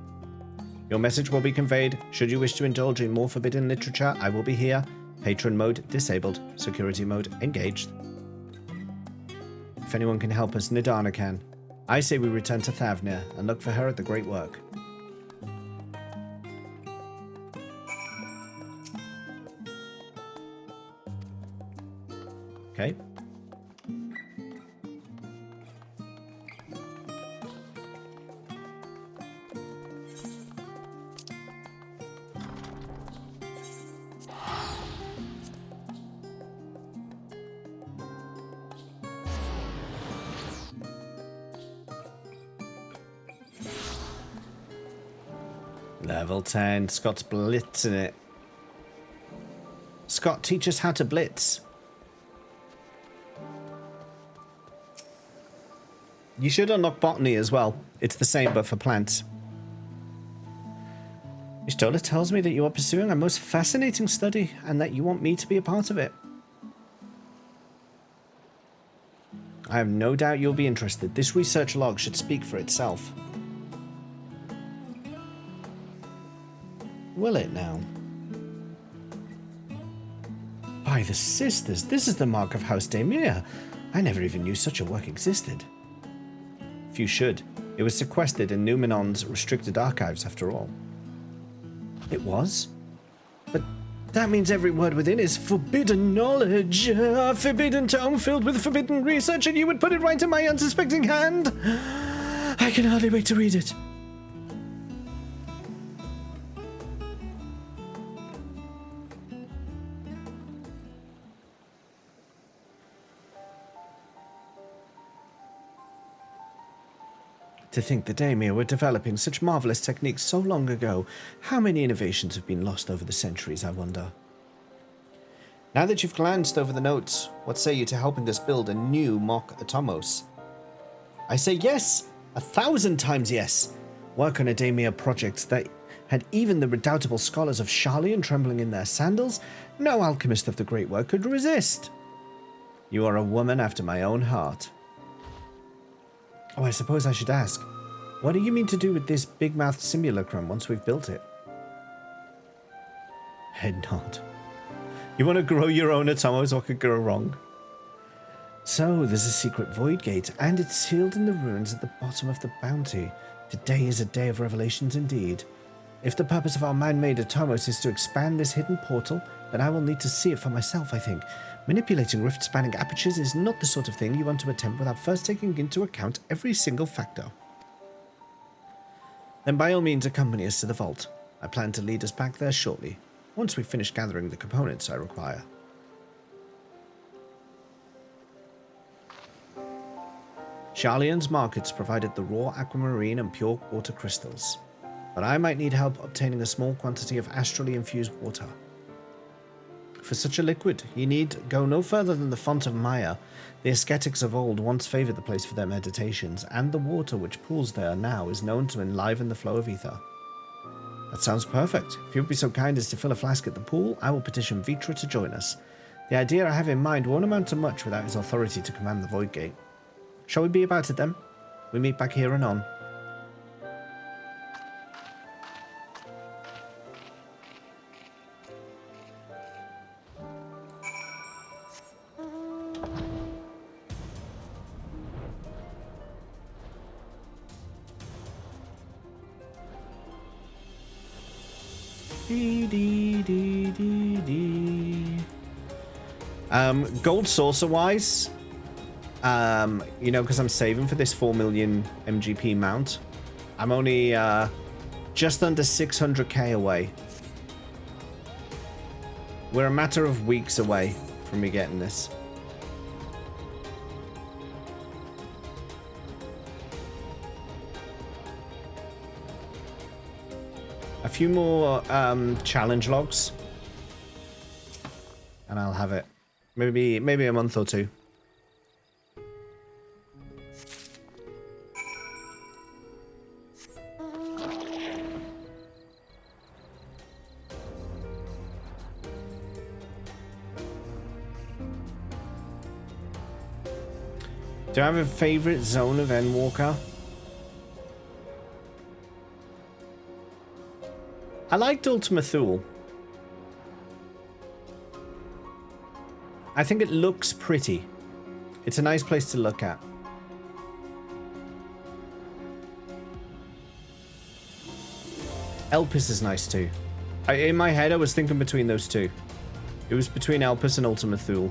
Speaker 1: Your message will be conveyed. Should you wish to indulge in more forbidden literature, I will be here. Patron mode disabled. Security mode engaged. If anyone can help us, Nidana can. I say we return to Thavnir and look for her at the Great Work. Okay. Level 10. Scott's blitzing it. Scott, teach us how to blitz. You should unlock botany as well. It's the same, but for plants. Ishtola tells me that you are pursuing a most fascinating study and that you want me to be a part of it. I have no doubt you'll be interested. This research log should speak for itself. Will it now? By the sisters, this is the mark of House Daemir. I never even knew such a work existed. Few should. It was sequestered in Numenon's restricted archives, after all. It was? But that means every word within is forbidden knowledge. A forbidden tome filled with forbidden research, and you would put it right in my unsuspecting hand? I can hardly wait to read it. To think the Daemir were developing such marvelous techniques so long ago. How many innovations have been lost over the centuries, I wonder? Now that you've glanced over the notes, what say you to helping us build a new mock Atomos? I say yes! 1,000 times yes! Work on a Daemir project that had even the redoubtable scholars of Sharlayan trembling in their sandals? No alchemist of the great work could resist. You are a woman after my own heart. Oh, I suppose I should ask, what do you mean to do with this big-mouthed simulacrum once we've built it? Head nod. You want to grow your own Atomos? What could go wrong? So, there's a secret void gate, and it's sealed in the ruins at the bottom of the bounty. Today is a day of revelations indeed. If the purpose of our man-made Atomos is to expand this hidden portal, then I will need to see it for myself, I think. Manipulating rift-spanning apertures is not the sort of thing you want to attempt without first taking into account every single factor. Then by all means accompany us to the vault. I plan to lead us back there shortly, once we've finished gathering the components I require. Sharlayan's markets provided the raw aquamarine and pure water crystals, but I might need help obtaining a small quantity of astrally infused water. For such a liquid, you need go no further than the Font of Maya. The ascetics of old once favoured the place for their meditations, and the water which pools there now is known to enliven the flow of ether. That sounds perfect. If you would be so kind as to fill a flask at the pool, I will petition Vitra to join us. The idea I have in mind won't amount to much without his authority to command the Void Gate. Shall we be about it then? We meet back here anon. Gold saucer wise, you know, because I'm saving for this 4 million MGP mount, I'm only just under 600k away. We're a matter of weeks away from me getting this. A few more challenge logs, and I'll have it. Maybe a month or two. Do I have a favorite zone of Endwalker? I liked Ultima Thule. I think it looks pretty. It's a nice place to look at. Elpis is nice too. In my head, I was thinking between those two. It was between Elpis and Ultima Thule.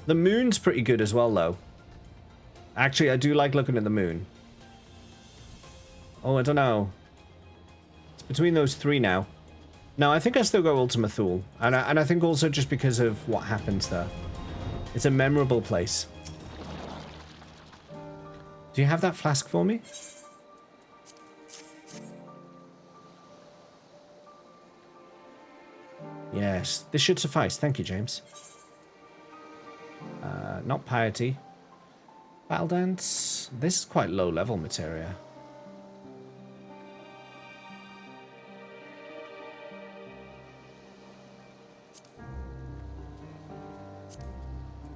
Speaker 1: The moon's pretty good as well, though. Actually, I do like looking at the moon. Oh, I don't know. It's between those three now. No, I think I still go Ultima Thule. And I think also just because of what happens there. It's a memorable place. Do you have that flask for me? Yes, this should suffice. Thank you, James. Not piety. Battle dance. This is quite low level materia.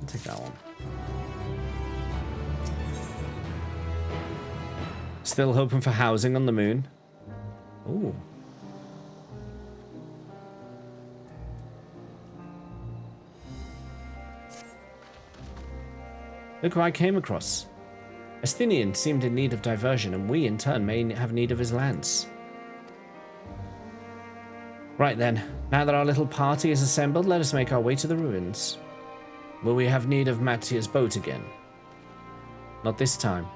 Speaker 1: I'll take that one. Still hoping for housing on the moon. Ooh. Look who I came across. Estinian seemed in need of diversion, and we, in turn, may have need of his lance. Right then, now that our little party is assembled, let us make our way to the ruins. Will we have need of Mattia's boat again? Not this time.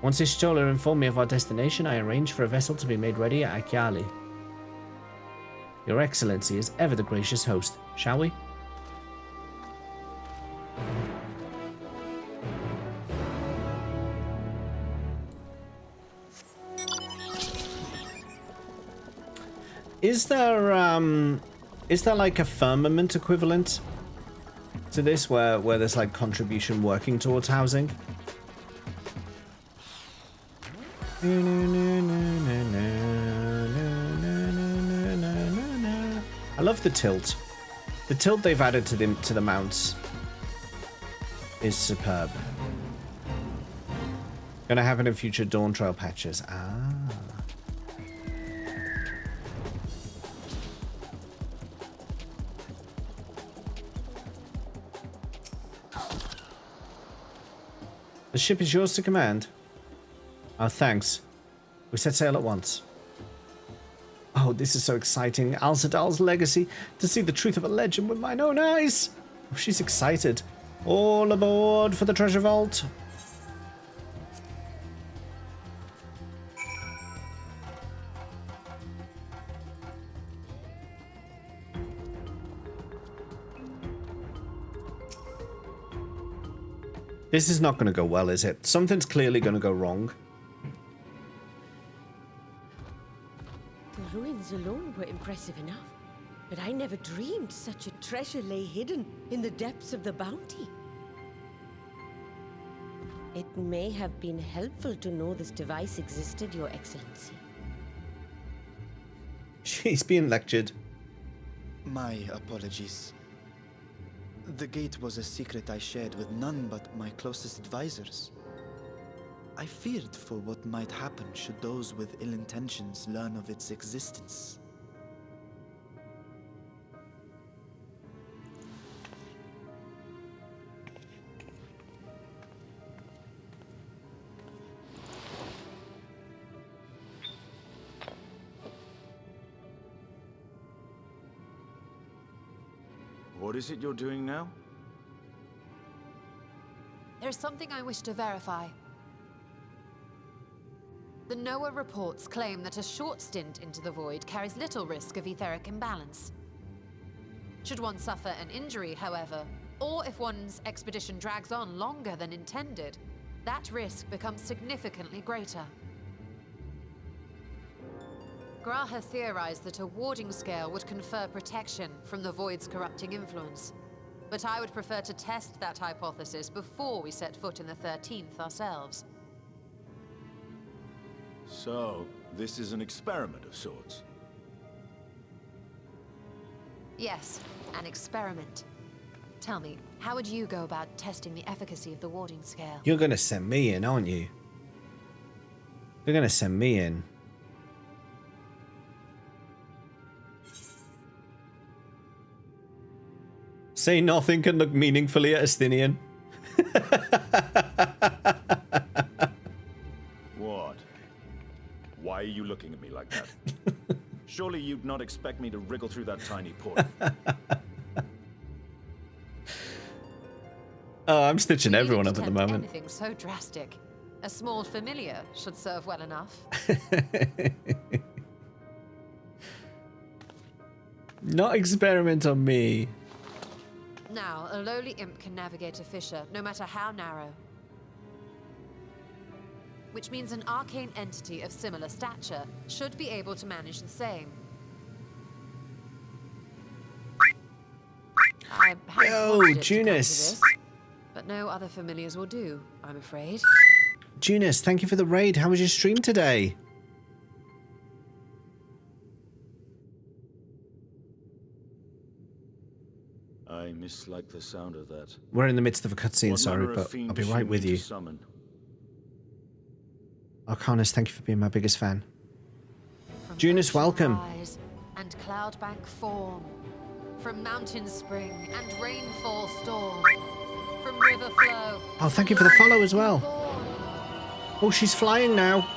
Speaker 1: Once Ishtola informed me of our destination, I arranged for a vessel to be made ready at Akyali. Your Excellency is ever the gracious host, shall we? Is there like a firmament equivalent to this where there's like contribution working towards housing? I love the tilt. The tilt they've added to the mounts is superb. Gonna happen in future Dawn Trail patches. Ah. The ship is yours to command. Oh, thanks. We set sail at once. Oh, this is so exciting. Al-Sadal's legacy. To see the truth of a legend with mine own eyes. Oh, she's excited. All aboard for the treasure vault. This is not going to go well, is it? Something's clearly going to go wrong.
Speaker 7: The ruins alone were impressive enough, but I never dreamed such a treasure lay hidden in the depths of the bounty. It may have been helpful to know this device existed, Your Excellency.
Speaker 1: She's being lectured.
Speaker 6: My apologies. The gate was a secret I shared with none but my closest advisors. I feared for what might happen should those with ill intentions learn of its existence.
Speaker 3: What is it you're doing now?
Speaker 5: There's something I wish to verify. The NOAA reports claim that a short stint into the void carries little risk of etheric imbalance. Should one suffer an injury, however, or if one's expedition drags on longer than intended, that risk becomes significantly greater. Graha theorized that a warding scale would confer protection from the void's corrupting influence. But I would prefer to test that hypothesis before we set foot in the 13th ourselves.
Speaker 3: So, this is an experiment of sorts.
Speaker 5: Yes, an experiment. Tell me, how would you go about testing the efficacy of the warding scale?
Speaker 1: You're going to send me in, aren't you? You're going to send me in. Say nothing can look meaningfully at Estinian.
Speaker 3: What? Why are you looking at me like that? Surely you'd not expect me to wriggle through that tiny port.
Speaker 1: Oh, I'm stitching
Speaker 5: We
Speaker 1: everyone
Speaker 5: needn't
Speaker 1: up at the
Speaker 5: attempt
Speaker 1: moment.
Speaker 5: Anything so drastic. A small familiar should serve well enough.
Speaker 1: Not experiment on me.
Speaker 5: Now, a lowly imp can navigate a fissure, no matter how narrow. Which means an arcane entity of similar stature should be able to manage the same. I hadn't
Speaker 1: Yo,
Speaker 5: wanted it to come to
Speaker 1: Junus.
Speaker 5: this, but no other familiars will do, I'm afraid.
Speaker 1: Junus, thank you for the raid. How was your stream today?
Speaker 3: I mislike the sound of that.
Speaker 1: We're in the midst of a cutscene,
Speaker 3: What
Speaker 1: sorry,
Speaker 3: manner of
Speaker 1: but
Speaker 3: fiend
Speaker 1: I'll be
Speaker 3: does she
Speaker 1: right with
Speaker 3: mean to
Speaker 1: you.
Speaker 3: summon?
Speaker 1: Arcanus, thank you for being my biggest fan.
Speaker 5: From
Speaker 1: Junus,
Speaker 5: ocean
Speaker 1: welcome.
Speaker 5: rise and cloudbank form. From mountain spring and rainfall storm. From river flow.
Speaker 1: Oh, thank you for the follow as well.
Speaker 5: Born.
Speaker 1: Oh, she's flying now.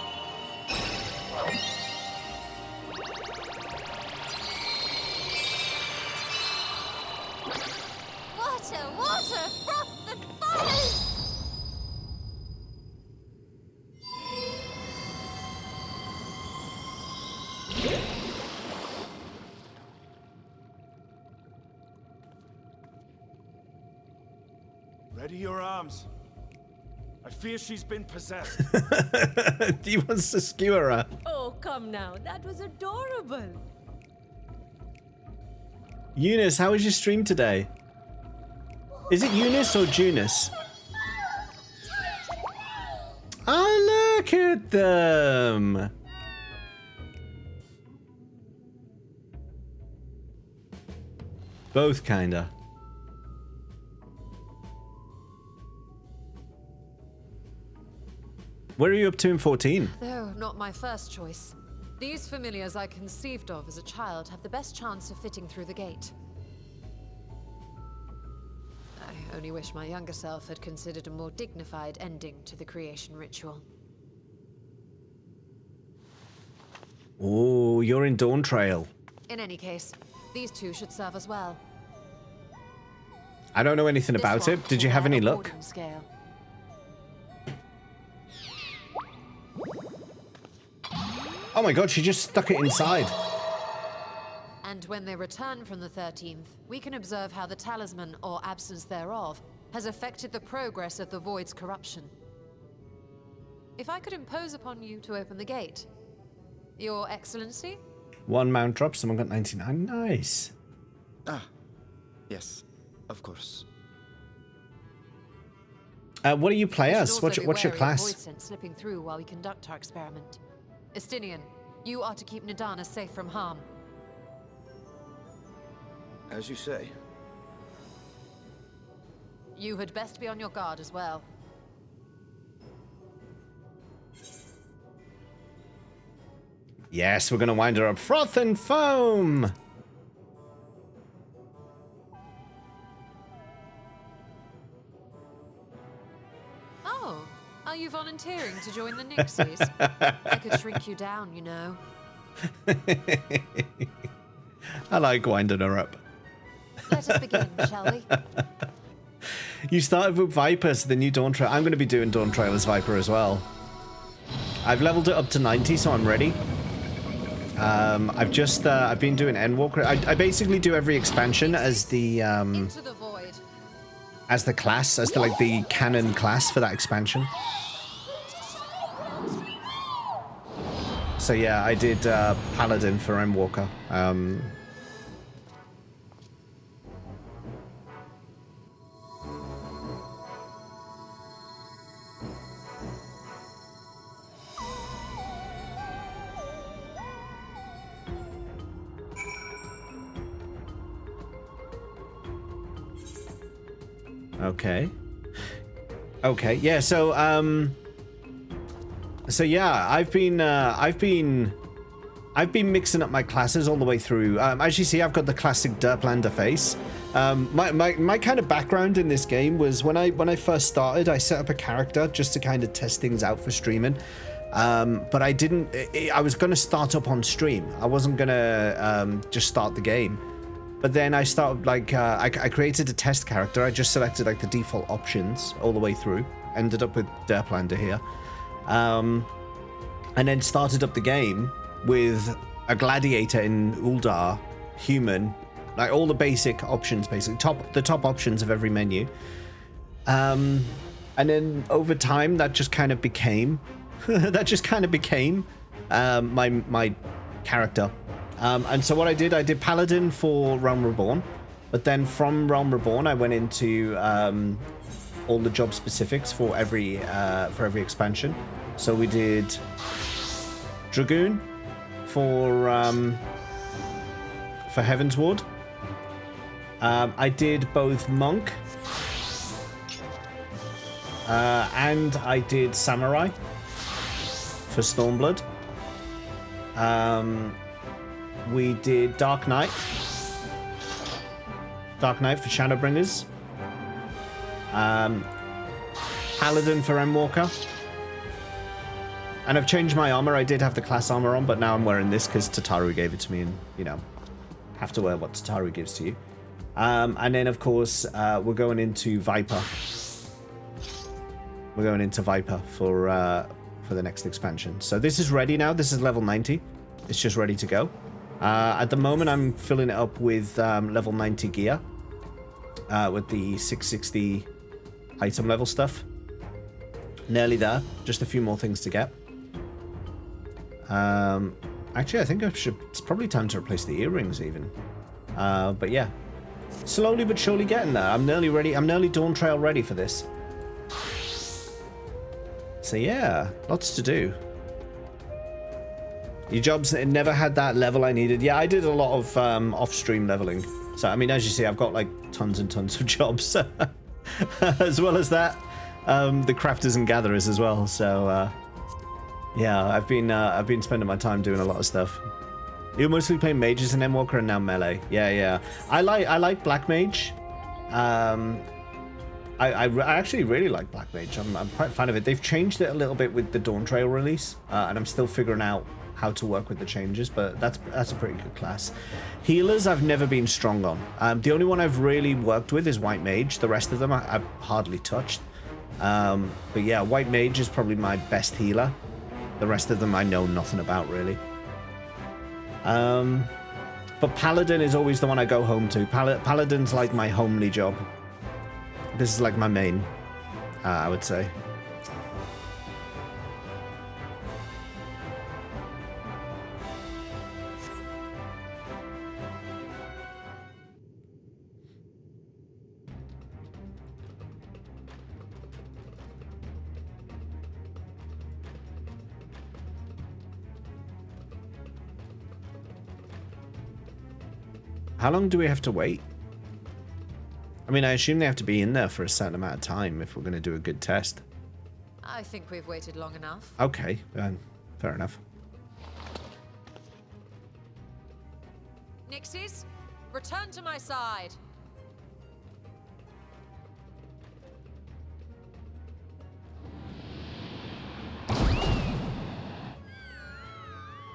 Speaker 5: Water, water, froth and foam!
Speaker 3: Ready your arms. I fear she's been possessed.
Speaker 1: He wants to skewer her.
Speaker 7: Oh, come now. That was adorable.
Speaker 1: Eunice, how was your stream today? Is it Eunice or Junus? Oh, look at them. Both kinda. What are you up to in 14?
Speaker 5: Though not my first choice. These familiars I conceived of as a child have the best chance of fitting through the gate. I only wish my younger self had considered a more dignified ending to the creation ritual.
Speaker 1: Oh, you're in Dawn Trail.
Speaker 5: In any case, these two should serve as well.
Speaker 1: I don't know anything
Speaker 5: This
Speaker 1: about
Speaker 5: one
Speaker 1: it. Did
Speaker 5: will
Speaker 1: you have
Speaker 5: bear
Speaker 1: any
Speaker 5: a
Speaker 1: luck?
Speaker 5: Warden scale.
Speaker 1: Oh my god, she just stuck it inside.
Speaker 5: And when they return from the 13th, we can observe how the talisman, or absence thereof, has affected the progress of the Void's corruption. If I could impose upon you to open the gate. Your Excellency?
Speaker 1: One mount drop, someone got 99. Nice.
Speaker 6: Ah, yes, of course.
Speaker 1: What do you play
Speaker 5: We should
Speaker 1: as?
Speaker 5: also
Speaker 1: What's
Speaker 5: be
Speaker 1: your
Speaker 5: wary of
Speaker 1: class?
Speaker 5: Void scent slipping through while we conduct our experiment. Estinian, you are to keep Nadana safe from harm.
Speaker 3: As you say.
Speaker 5: You had best be on your guard as well.
Speaker 1: Yes, we're gonna wind her up. Froth and foam!
Speaker 5: Oh, are you volunteering to join the Nixies? I could shrink you down, you know.
Speaker 1: I like winding her up.
Speaker 5: Let us begin, shall we?
Speaker 1: You started with Viper, so the new Dawn Trail. I'm gonna be doing Dawn Trail as Viper as well. I've leveled it up to 90, so I'm ready. I've been doing Endwalker. I basically do every expansion as the
Speaker 5: Into the void.
Speaker 1: as the class, as the like the canon class for that expansion. So yeah, I did Paladin for Endwalker. Okay. Okay. Yeah. So yeah, I've been mixing up my classes all the way through. As you see, I've got the classic Derplander face. My kind of background in this game was when I first started, I set up a character just to kind of test things out for streaming. But I didn't. I was gonna start up on stream. I wasn't gonna just start the game. But then I started like I created a test character. I just selected like the default options all the way through. Ended up with Derplander here, and then started up the game with a gladiator in Uldar, human, like all the basic options, basically the top options of every menu. And then over time, that just kind of became my character. And so what I did Paladin for Realm Reborn, but then from Realm Reborn, I went into all the job specifics for every expansion. So we did Dragoon for Heavensward. I did both Monk and I did Samurai for Stormblood. We did Dark Knight for Shadowbringers. Paladin for Endwalker. And I've changed my armor. I did have the class armor on, but now I'm wearing this because Tataru gave it to me, and you know, have to wear what Tataru gives to you. And then of course we're going into Viper. We're going into Viper for the next expansion. So this is ready now. This is level 90. It's just ready to go. At the moment, I'm filling it up with level 90 gear with the 660 item level stuff. Nearly there. Just a few more things to get. Actually, I think it's probably time to replace the earrings even. But yeah, slowly but surely getting there. I'm nearly ready. I'm nearly Dawn Trail ready for this. So yeah, lots to do. Your jobs never had that level I needed. Yeah, I did a lot of off-stream leveling. So, I mean, as you see, I've got like tons and tons of jobs. As well as that, the crafters and gatherers as well. So, yeah, I've been spending my time doing a lot of stuff. You're mostly playing mages and Endwalker and now melee. Yeah. I like Black Mage. I actually really like Black Mage. I'm quite a fan of it. They've changed it a little bit with the Dawn Trail release, and I'm still figuring out how to work with the changes, but that's a pretty good class. Healers I've never been strong on. The only one I've really worked with is White Mage. The rest of them I've hardly touched. But yeah, White Mage is probably my best healer. The rest of them I know nothing about really. But Paladin is always the one I go home to. Paladin's like my homely job. This is like my main, I would say. How long do we have to wait? I mean, I assume they have to be in there for a certain amount of time if we're going to do a good test.
Speaker 5: I think we've waited long enough.
Speaker 1: Okay, fair enough.
Speaker 5: Nixies, return to my side.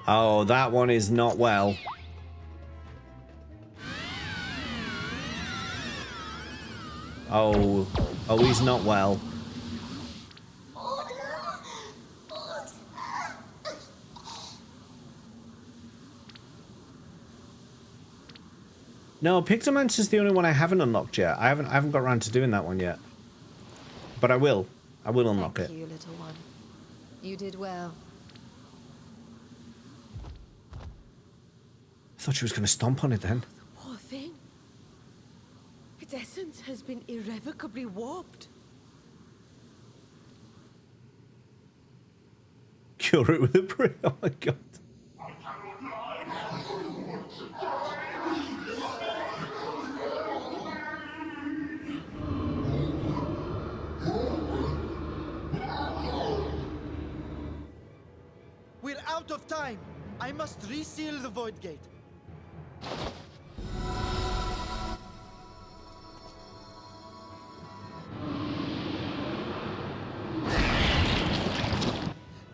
Speaker 1: Oh, that one is not well. Oh, he's not well. No, Pictomancer's the only one I haven't unlocked yet. I haven't got around to doing that one yet. But I will. I will unlock it.
Speaker 5: Thank you, little one. You did well.
Speaker 1: I thought she was going to stomp on it then.
Speaker 7: Poor thing. Its essence has been irrevocably warped.
Speaker 1: Cure it with a prayer. Oh my god.
Speaker 6: We're out of time. I must reseal the Void Gate.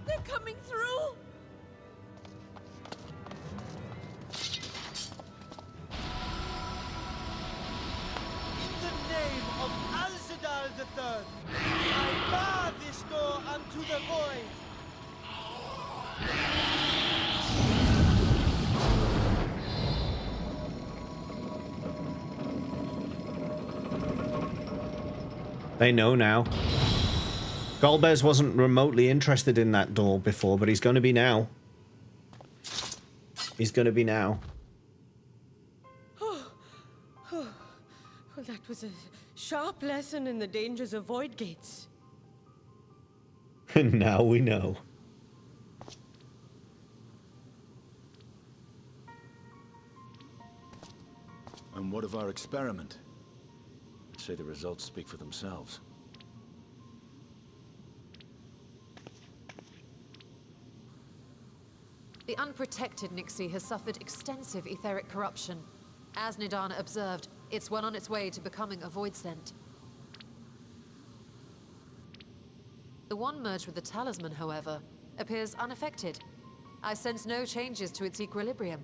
Speaker 7: They're coming through!
Speaker 8: the third. I bar this door unto the void.
Speaker 1: They know now. Golbez wasn't remotely interested in that door before, but he's going to be now. He's going to be now.
Speaker 7: Well, that was a sharp lesson in the dangers of void gates.
Speaker 1: And now we know.
Speaker 3: And what of our experiment? I'd say the results speak for themselves.
Speaker 5: The unprotected Nixie has suffered extensive etheric corruption. As Nidana observed, it's well on its way to becoming a void scent. The one merged with the talisman, however, appears unaffected. I sense no changes to its equilibrium.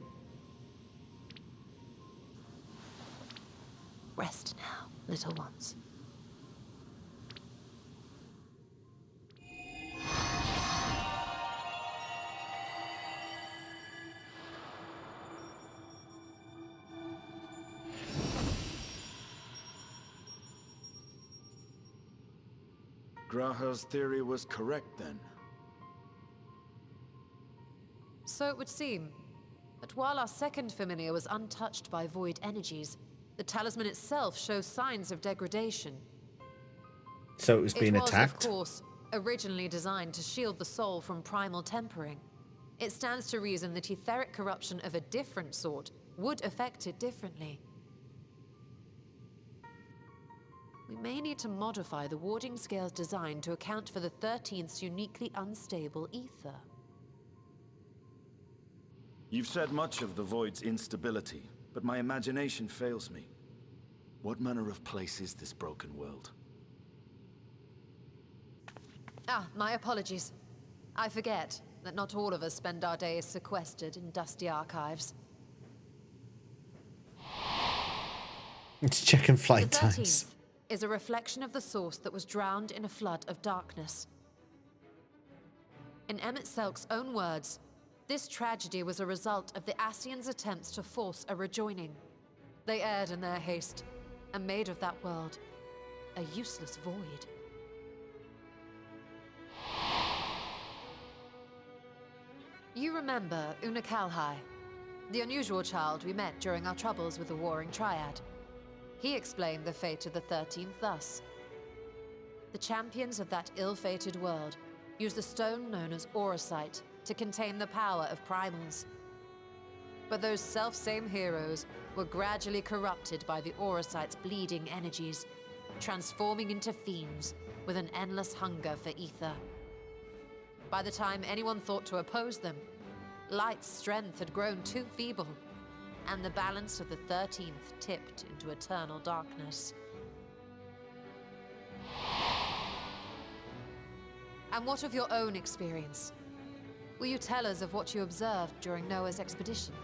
Speaker 5: Rest now, little ones.
Speaker 3: Graha's theory was correct, then.
Speaker 5: So it would seem. But while our second familiar was untouched by void energies, the talisman itself shows signs of degradation.
Speaker 1: So it was being attacked?
Speaker 5: It was, of course, originally designed to shield the soul from primal tempering. It stands to reason that etheric corruption of a different sort would affect it differently. We may need to modify the warding scale's design to account for the 13th's uniquely unstable ether.
Speaker 3: You've said much of the Void's instability, but my imagination fails me. What manner of place is this broken world?
Speaker 5: Ah, my apologies. I forget that not all of us spend our days sequestered in dusty archives.
Speaker 1: It's checking flight
Speaker 5: The
Speaker 1: times.
Speaker 5: 13th is a reflection of the source that was drowned in a flood of darkness. In Emmett Selk's own words, this tragedy was a result of the Ascians' attempts to force a rejoining. They erred in their haste, and made of that world a useless void. You remember Una Kalhai, the unusual child we met during our troubles with the Warring Triad. He explained the fate of the 13th thus. The champions of that ill-fated world used the stone known as Auracite to contain the power of primals. But those self-same heroes were gradually corrupted by the Auracite's bleeding energies, transforming into fiends with an endless hunger for ether. By the time anyone thought to oppose them, Light's strength had grown too feeble, and the balance of the 13th tipped into eternal darkness. And what of your own experience? Will you tell us of what you observed during Noah's expedition?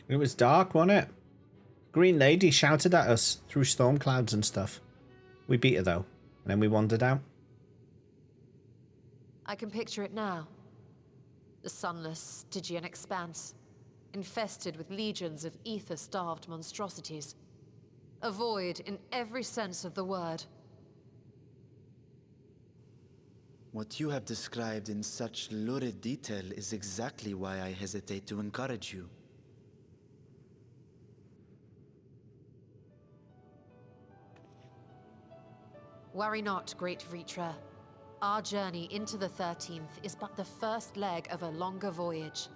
Speaker 1: It was dark, wasn't it? Green Lady shouted at us through storm clouds and stuff. We beat her though, and then we wandered out.
Speaker 5: I can picture it now. The sunless, Stygian expanse, infested with legions of ether-starved monstrosities. A void in every sense of the word.
Speaker 6: What you have described in such lurid detail is exactly why I hesitate to encourage you.
Speaker 5: Worry not, great Vritra. Our journey into the 13th is but the first leg of a longer voyage.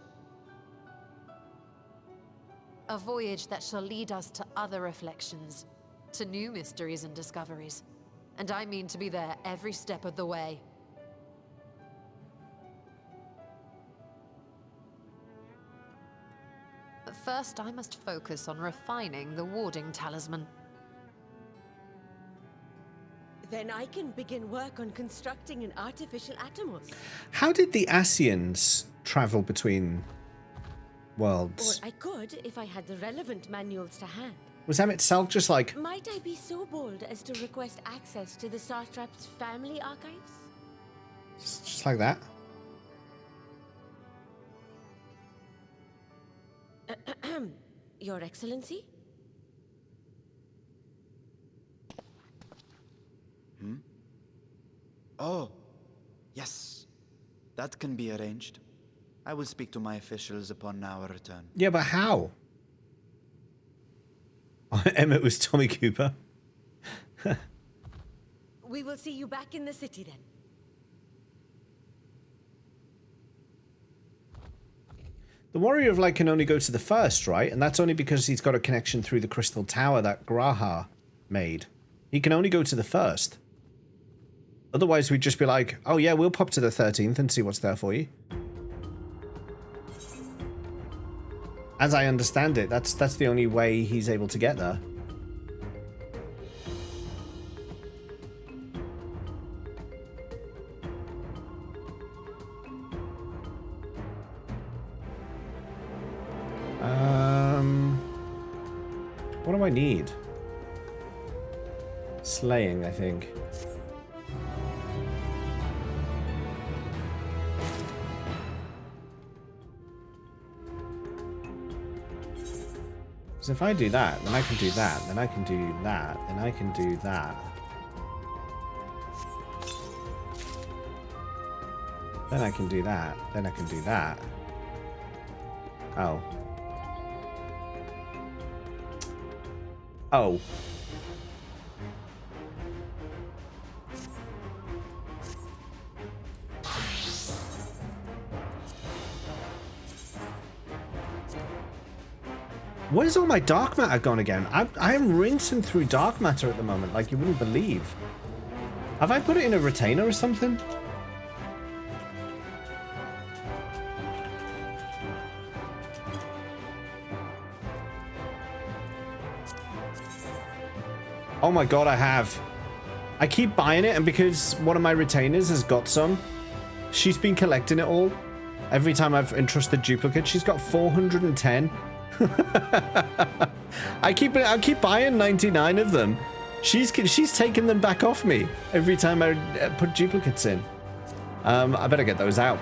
Speaker 5: A voyage that shall lead us to other reflections, to new mysteries and discoveries. And I mean to be there every step of the way. But first, I must focus on refining the warding talisman.
Speaker 7: Then I can begin work on constructing an artificial Atomos.
Speaker 1: How did the Ascians travel between worlds?
Speaker 7: Or I could if I had the relevant manuals to hand.
Speaker 1: Was Emmett Selk just like...
Speaker 7: Might I be so bold as to request access to the Satrap's family archives?
Speaker 1: Just like that?
Speaker 7: Your Excellency?
Speaker 6: Oh, yes. That can be arranged. I will speak to my officials upon our return.
Speaker 1: Yeah, but how? Emmett was Tommy Cooper.
Speaker 7: We will see you back in the city then.
Speaker 1: The Warrior of Light can only go to the first, right? And that's only because he's got a connection through the Crystal Tower that Graha made. He can only go to the first. Otherwise, we'd just be like, oh yeah, we'll pop to the 13th and see what's there for you. As I understand it, that's the only way he's able to get there. What do I need? Slaying, I think. Because if I do that, then I can do that, then I can do that, then I can do that. Then I can do that, then I can do that. Oh. Oh. Where's all my dark matter gone again? I am rinsing through dark matter at the moment, like you wouldn't believe. Have I put it in a retainer or something? Oh my god, I have. I keep buying it, and because one of my retainers has got some, she's been collecting it all. Every time I've entrusted duplicates, she's got 410. I keep buying 99 of them. She's taking them back off me every time I put duplicates in. I better get those out.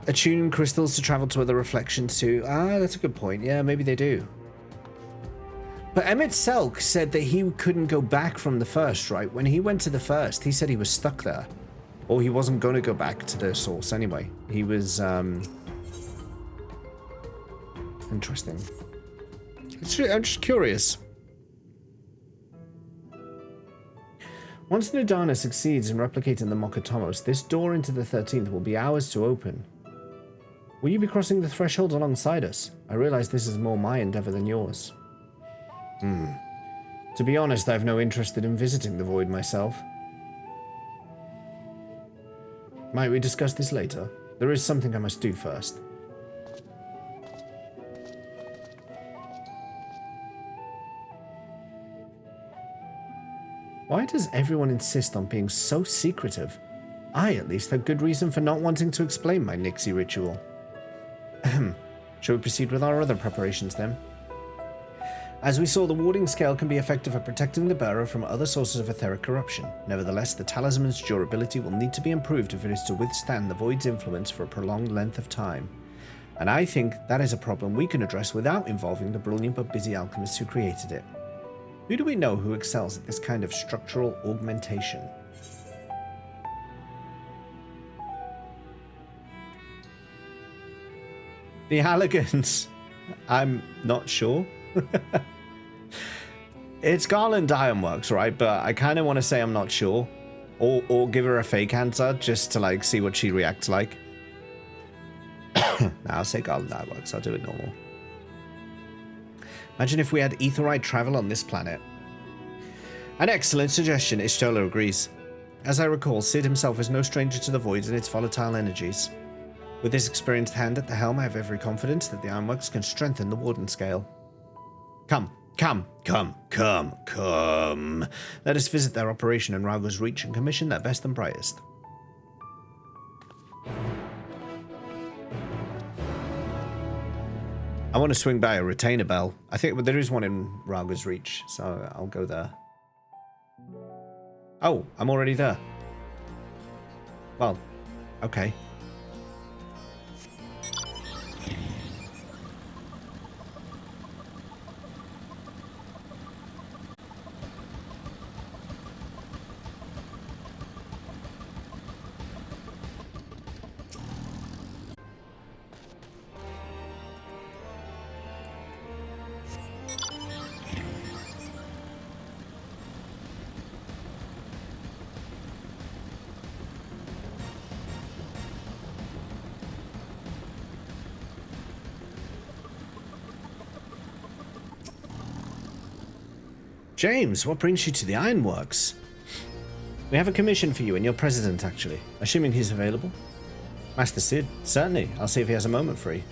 Speaker 1: Attuning crystals to travel to other reflections too. Ah, that's a good point. Yeah, maybe they do. But Emmett Selk said that he couldn't go back from the first, right? When he went to the first, he said he was stuck there. Or he wasn't going to go back to the source anyway. He was, interesting. I'm just curious. Once Nidana succeeds in replicating the Mokotomos, this door into the 13th will be ours to open. Will you be crossing the threshold alongside us? I realize this is more my endeavor than yours. To be honest, I have no interest in visiting the Void myself. Might we discuss this later? There is something I must do first. Why does everyone insist on being so secretive? I, at least, have good reason for not wanting to explain my Nixie ritual. Shall we proceed with our other preparations, then? As we saw, the warding scale can be effective at protecting the bearer from other sources of etheric corruption. Nevertheless, the talisman's durability will need to be improved if it is to withstand the Void's influence for a prolonged length of time. And I think that is a problem we can address without involving the brilliant but busy alchemists who created it. Who do we know who excels at this kind of structural augmentation? The Halligans. I'm not sure. It's Garland Ironworks, right? But I kind of want to say I'm not sure. Or give her a fake answer just to like see what she reacts like. Nah, I'll say Garland Ironworks. I'll do it normal. Imagine if we had Aetheryte travel on this planet. An excellent suggestion, Ishtola agrees. As I recall, Sid himself is no stranger to the Void and its volatile energies. With this experienced hand at the helm, I have every confidence that the Ironworks can strengthen the Warden scale. Come. Let us visit their operation in Rago's Reach and commission their best and brightest. I want to swing by a retainer bell. I think there is one in Raga's Reach, so I'll go there. Oh, I'm already there. Well, okay. James, what brings you to the ironworks? We have a commission for you and your president, actually. Assuming he's available. Master Sid, certainly. I'll see if he has a moment free.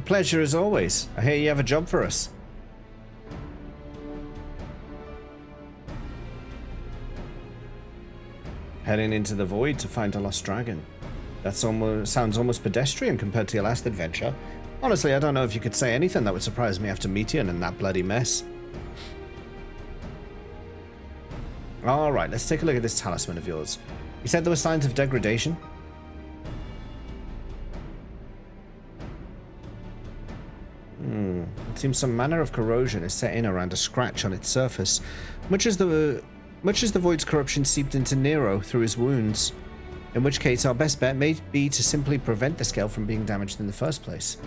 Speaker 1: Pleasure as always. I hear you have a job for us. Heading into the void to find a lost dragon. That sounds almost pedestrian compared to your last adventure. Honestly, I don't know if you could say anything that would surprise me after meeting you in that bloody mess. Alright, let's take a look at this talisman of yours. You said there were signs of degradation? It seems some manner of corrosion is set in around a scratch on its surface, much as the void's corruption seeped into Nero through his wounds. In which case, our best bet may be to simply prevent the scale from being damaged in the first place.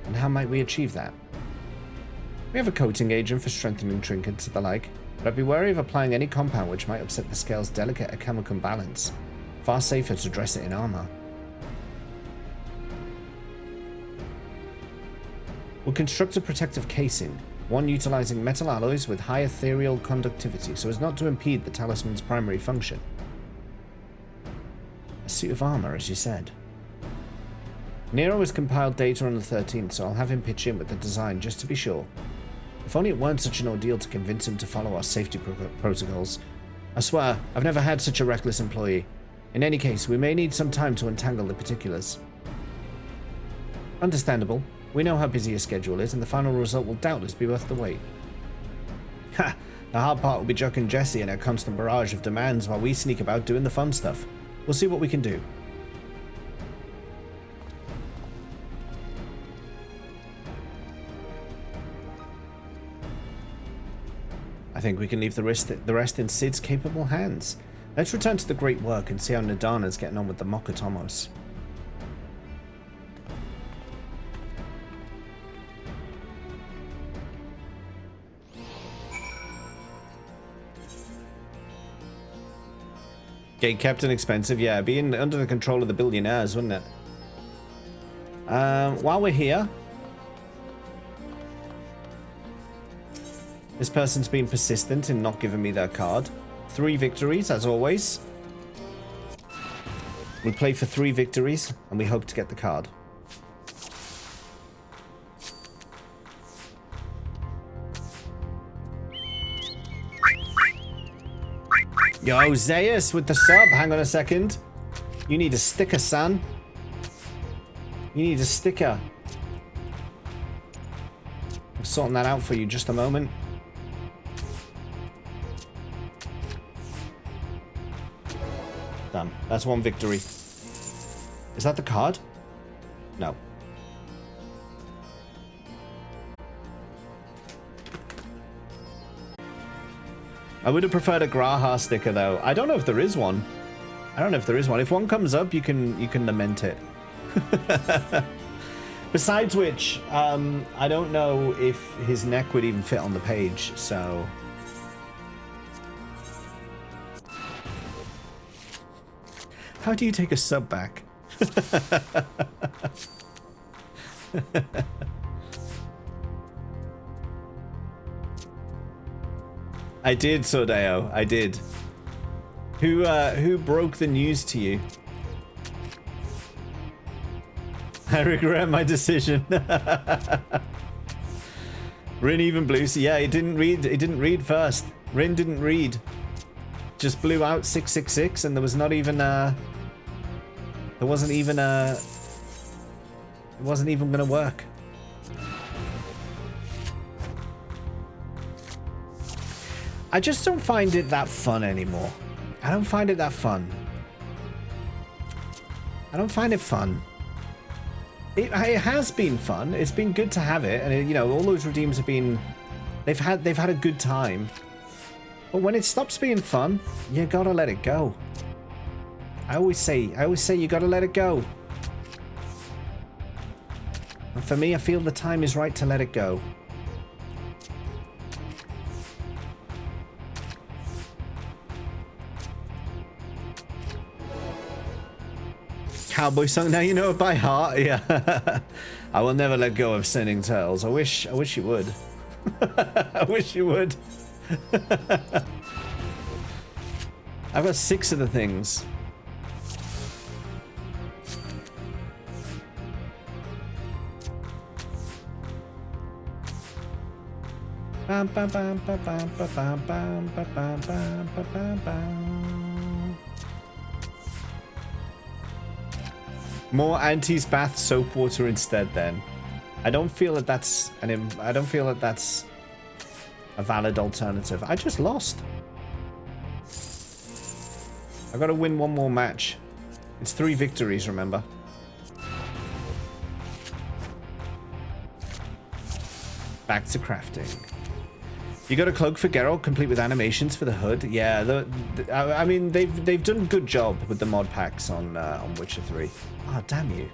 Speaker 1: And how might we achieve that? We have a coating agent for strengthening trinkets and the like, but I'd be wary of applying any compound which might upset the scale's delicate chemical balance. Far safer to dress it in armor. We'll construct a protective casing, one utilizing metal alloys with high ethereal conductivity so as not to impede the talisman's primary function. A suit of armor, as you said. Nero has compiled data on the 13th, so I'll have him pitch in with the design just to be sure. If only it weren't such an ordeal to convince him to follow our safety protocols. I swear, I've never had such a reckless employee. In any case, we may need some time to untangle the particulars. Understandable. We know how busy your schedule is, and the final result will doubtless be worth the wait. Ha! The hard part will be Chuck and Jesse and her constant barrage of demands while we sneak about doing the fun stuff. We'll see what we can do. I think we can leave the rest in Sid's capable hands. Let's return to the great work and see how Nadana's getting on with the Mokotomos. Gate kept and expensive, yeah, being under the control of the billionaires, wouldn't it? While we're here, this person's been persistent in not giving me their card. 3 victories, as always. We play for 3 victories, and we hope to get the card. Yo, Zeus with the sub. Hang on a second. You need a sticker, son. You need a sticker. I'm sorting that out for you. Just a moment. Done. That's 1 victory. Is that the card? No. I would have preferred a Graha sticker though. I don't know if there is one. If one comes up, you can lament it. Besides which, I don't know if his neck would even fit on the page, so... How do you take a sub back? I did, Sordeo. I did. Who broke the news to you? I regret my decision. Rin even blew. So yeah, he didn't read. He didn't read first. Rin didn't read. Just blew out 666, and there was not even There wasn't even It wasn't even gonna work. I just don't find it that fun anymore. I don't find it that fun. I don't find it fun. It has been fun. It's been good to have it, and you know, all those redeems have been. They've had a good time. But when it stops being fun, you gotta let it go. I always say you gotta let it go. And for me, I feel the time is right to let it go. Cowboy song, now you know it by heart. Yeah. I will never let go of Sending Turtles. I wish you would. I wish you would. I've got 6 of the things. Bam, bam, bam, bam, bam, bam, bam, bam, bam, bam, bam, bam. More Auntie's bath soap water instead then. I don't feel that that's a valid alternative. I just lost. I gotta win one more match. It's 3 victories, remember? Back to crafting. You got a cloak for Geralt, complete with animations for the hood. Yeah, I mean they've done a good job with the mod packs on Witcher 3. Ah, oh, damn you.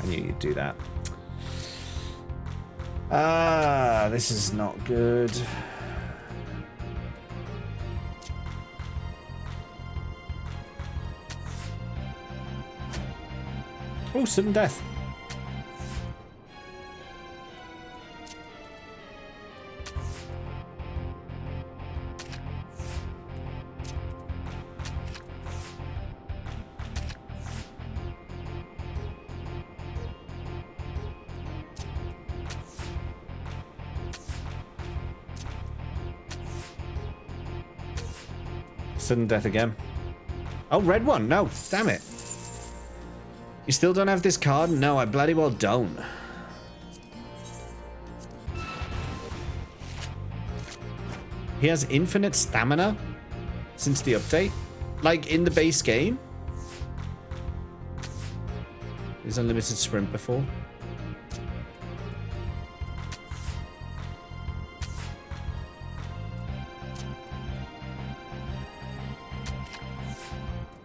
Speaker 1: I knew you'd do that. Ah, this is not good. Oh, sudden death. Sudden death again. Oh, red one. No, damn it. You still don't have this card? No, I bloody well don't. He has infinite stamina since the update? Like in the base game? He's unlimited sprint before.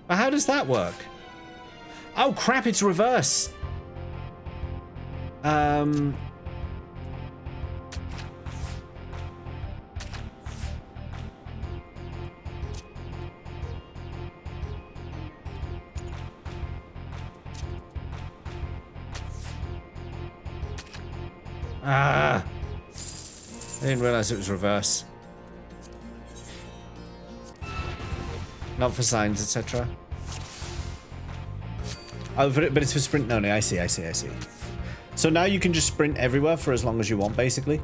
Speaker 1: But how does that work? Oh crap, it's reverse. I didn't realize it was reverse. Not for signs, etc. Oh, but it's for sprint only. I see. So now you can just sprint everywhere for as long as you want, basically.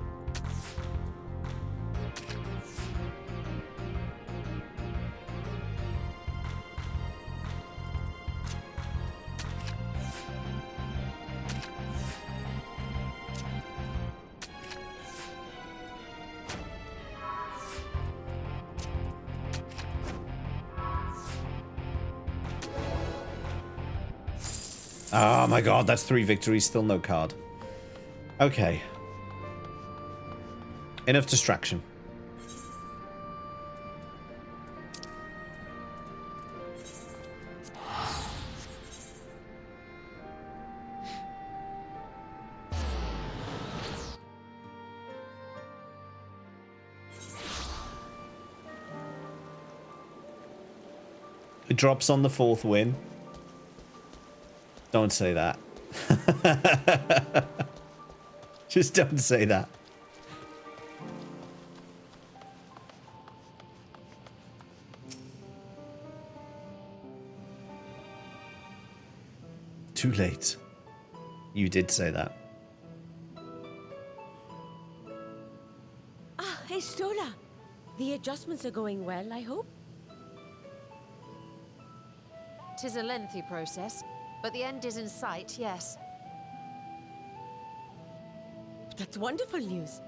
Speaker 1: Oh my god, that's 3 victories, still no card. Okay. Enough distraction. It drops on the 4th win. Don't say that. Just don't say that. Too late. You did say that.
Speaker 7: Ah, Estola. The adjustments are going well, I hope.
Speaker 5: 'Tis a lengthy process, but the end is in sight, yes.
Speaker 7: That's wonderful news.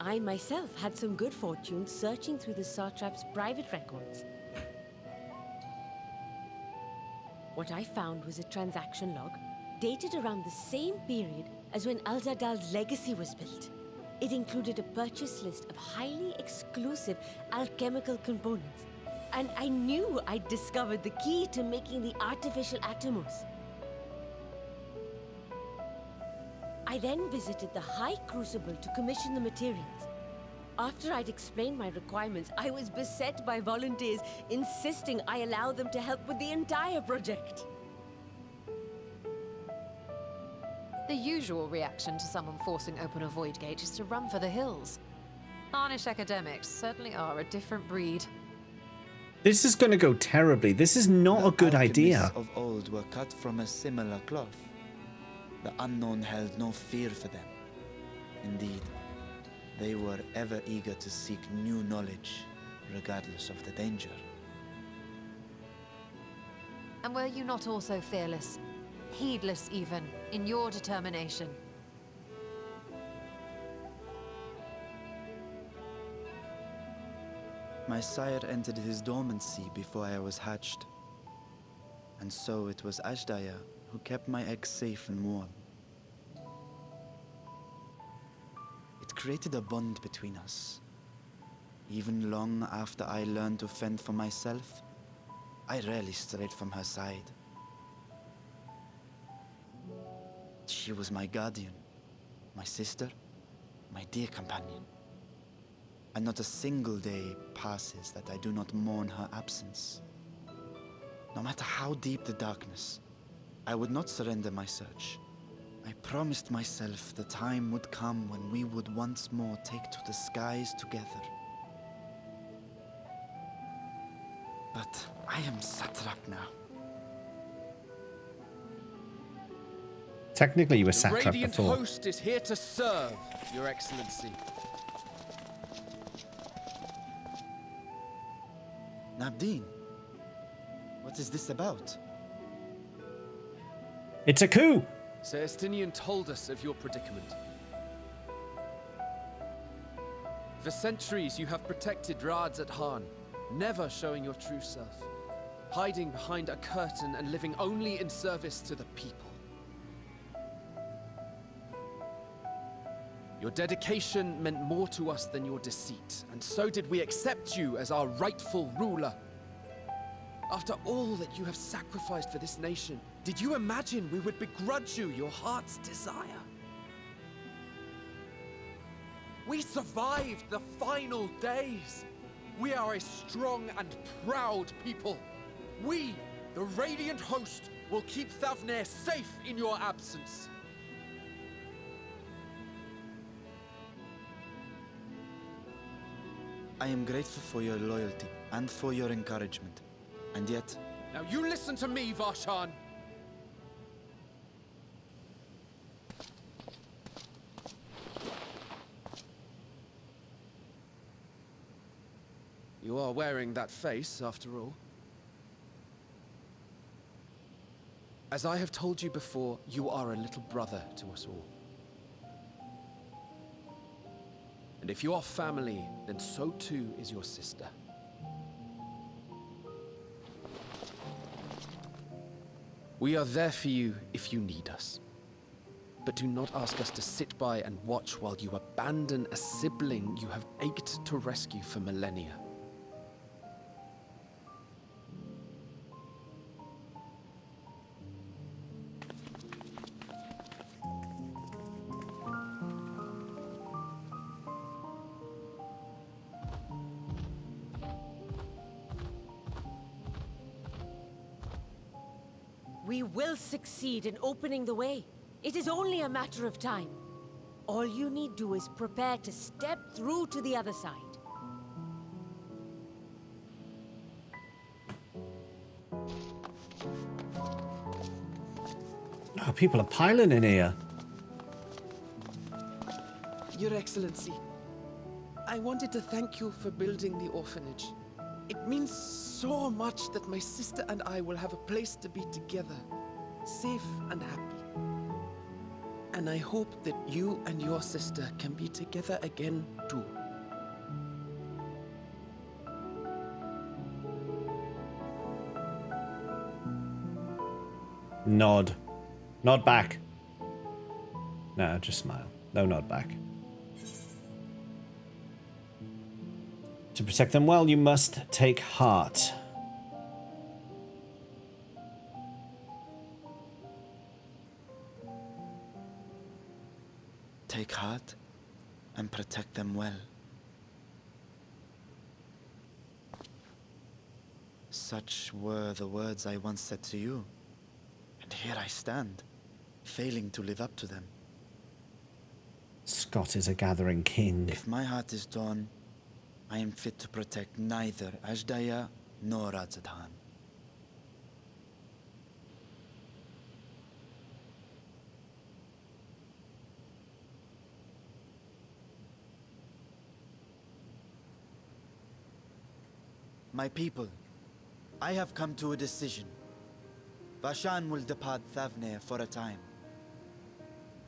Speaker 7: I myself had some good fortune searching through the Satrap's private records. What I found was a transaction log dated around the same period as when Al-Zadal's legacy was built. It included a purchase list of highly exclusive alchemical components, and I knew I'd discovered the key to making the artificial Atomos. I then visited the High Crucible to commission the materials. After I'd explained my requirements, I was beset by volunteers insisting I allow them to help with the entire project.
Speaker 5: The usual reaction to someone forcing open a void gate is to run for the hills. Harnish academics certainly are a different breed.
Speaker 1: This is going to go terribly. This is not a good idea.
Speaker 6: The alchemists of old were cut from a similar cloth. The unknown held no fear for them. Indeed, they were ever eager to seek new knowledge, regardless of the danger.
Speaker 5: And were you not also fearless, heedless even, in your determination?
Speaker 6: My sire entered his dormancy before I was hatched. And so it was Ashdaya who kept my eggs safe and warm. It created a bond between us. Even long after I learned to fend for myself, I rarely strayed from her side. She was my guardian, my sister, my dear companion. And not a single day passes that I do not mourn her absence. No matter how deep the darkness, I would not surrender my search. I promised myself the time would come when we would once more take to the skies together. But I am satrap now.
Speaker 1: Technically, you were
Speaker 4: The
Speaker 1: satrap
Speaker 4: Radiant
Speaker 1: before.
Speaker 4: Host is here to serve, Your Excellency.
Speaker 6: Nabdeen, what is this about?
Speaker 1: It's a coup.
Speaker 4: Sir Estinian told us of your predicament. For centuries, you have protected Rads at Han, never showing your true self, hiding behind a curtain and living only in service to the people. Your dedication meant more to us than your deceit, and so did we accept you as our rightful ruler. After all that you have sacrificed for this nation, did you imagine we would begrudge you your heart's desire? We survived the final days. We are a strong and proud people. We, the Radiant Host, will keep Thavnair safe in your absence.
Speaker 6: I am grateful for your loyalty and for your encouragement. And yet,
Speaker 4: Now you listen to me, Varshan. You are wearing that face, after all. As I have told you before, you are a little brother to us all. And if you are family, then so too is your sister. We are there for you if you need us. But do not ask us to sit by and watch while you abandon a sibling you have ached to rescue for millennia.
Speaker 7: We will succeed in opening the way. It is only a matter of time. All you need do is prepare to step through to the other side.
Speaker 1: Oh, people are piling in here.
Speaker 9: Your Excellency, I wanted to thank you for building the orphanage. It means so much that my sister and I will have a place to be together, safe and happy. And I hope that you and your sister can be together again too.
Speaker 1: Nod. Nod back. No, just smile. No nod back. To protect them well, you must take heart.
Speaker 6: Take heart and protect them well. Such were the words I once said to you. And here I stand, failing to live up to them.
Speaker 1: Scott is a gathering king.
Speaker 6: If my heart is torn, I am fit to protect neither Ajdaya nor Radzadhan. My people, I have come to a decision. Vashan will depart Thavnir for a time.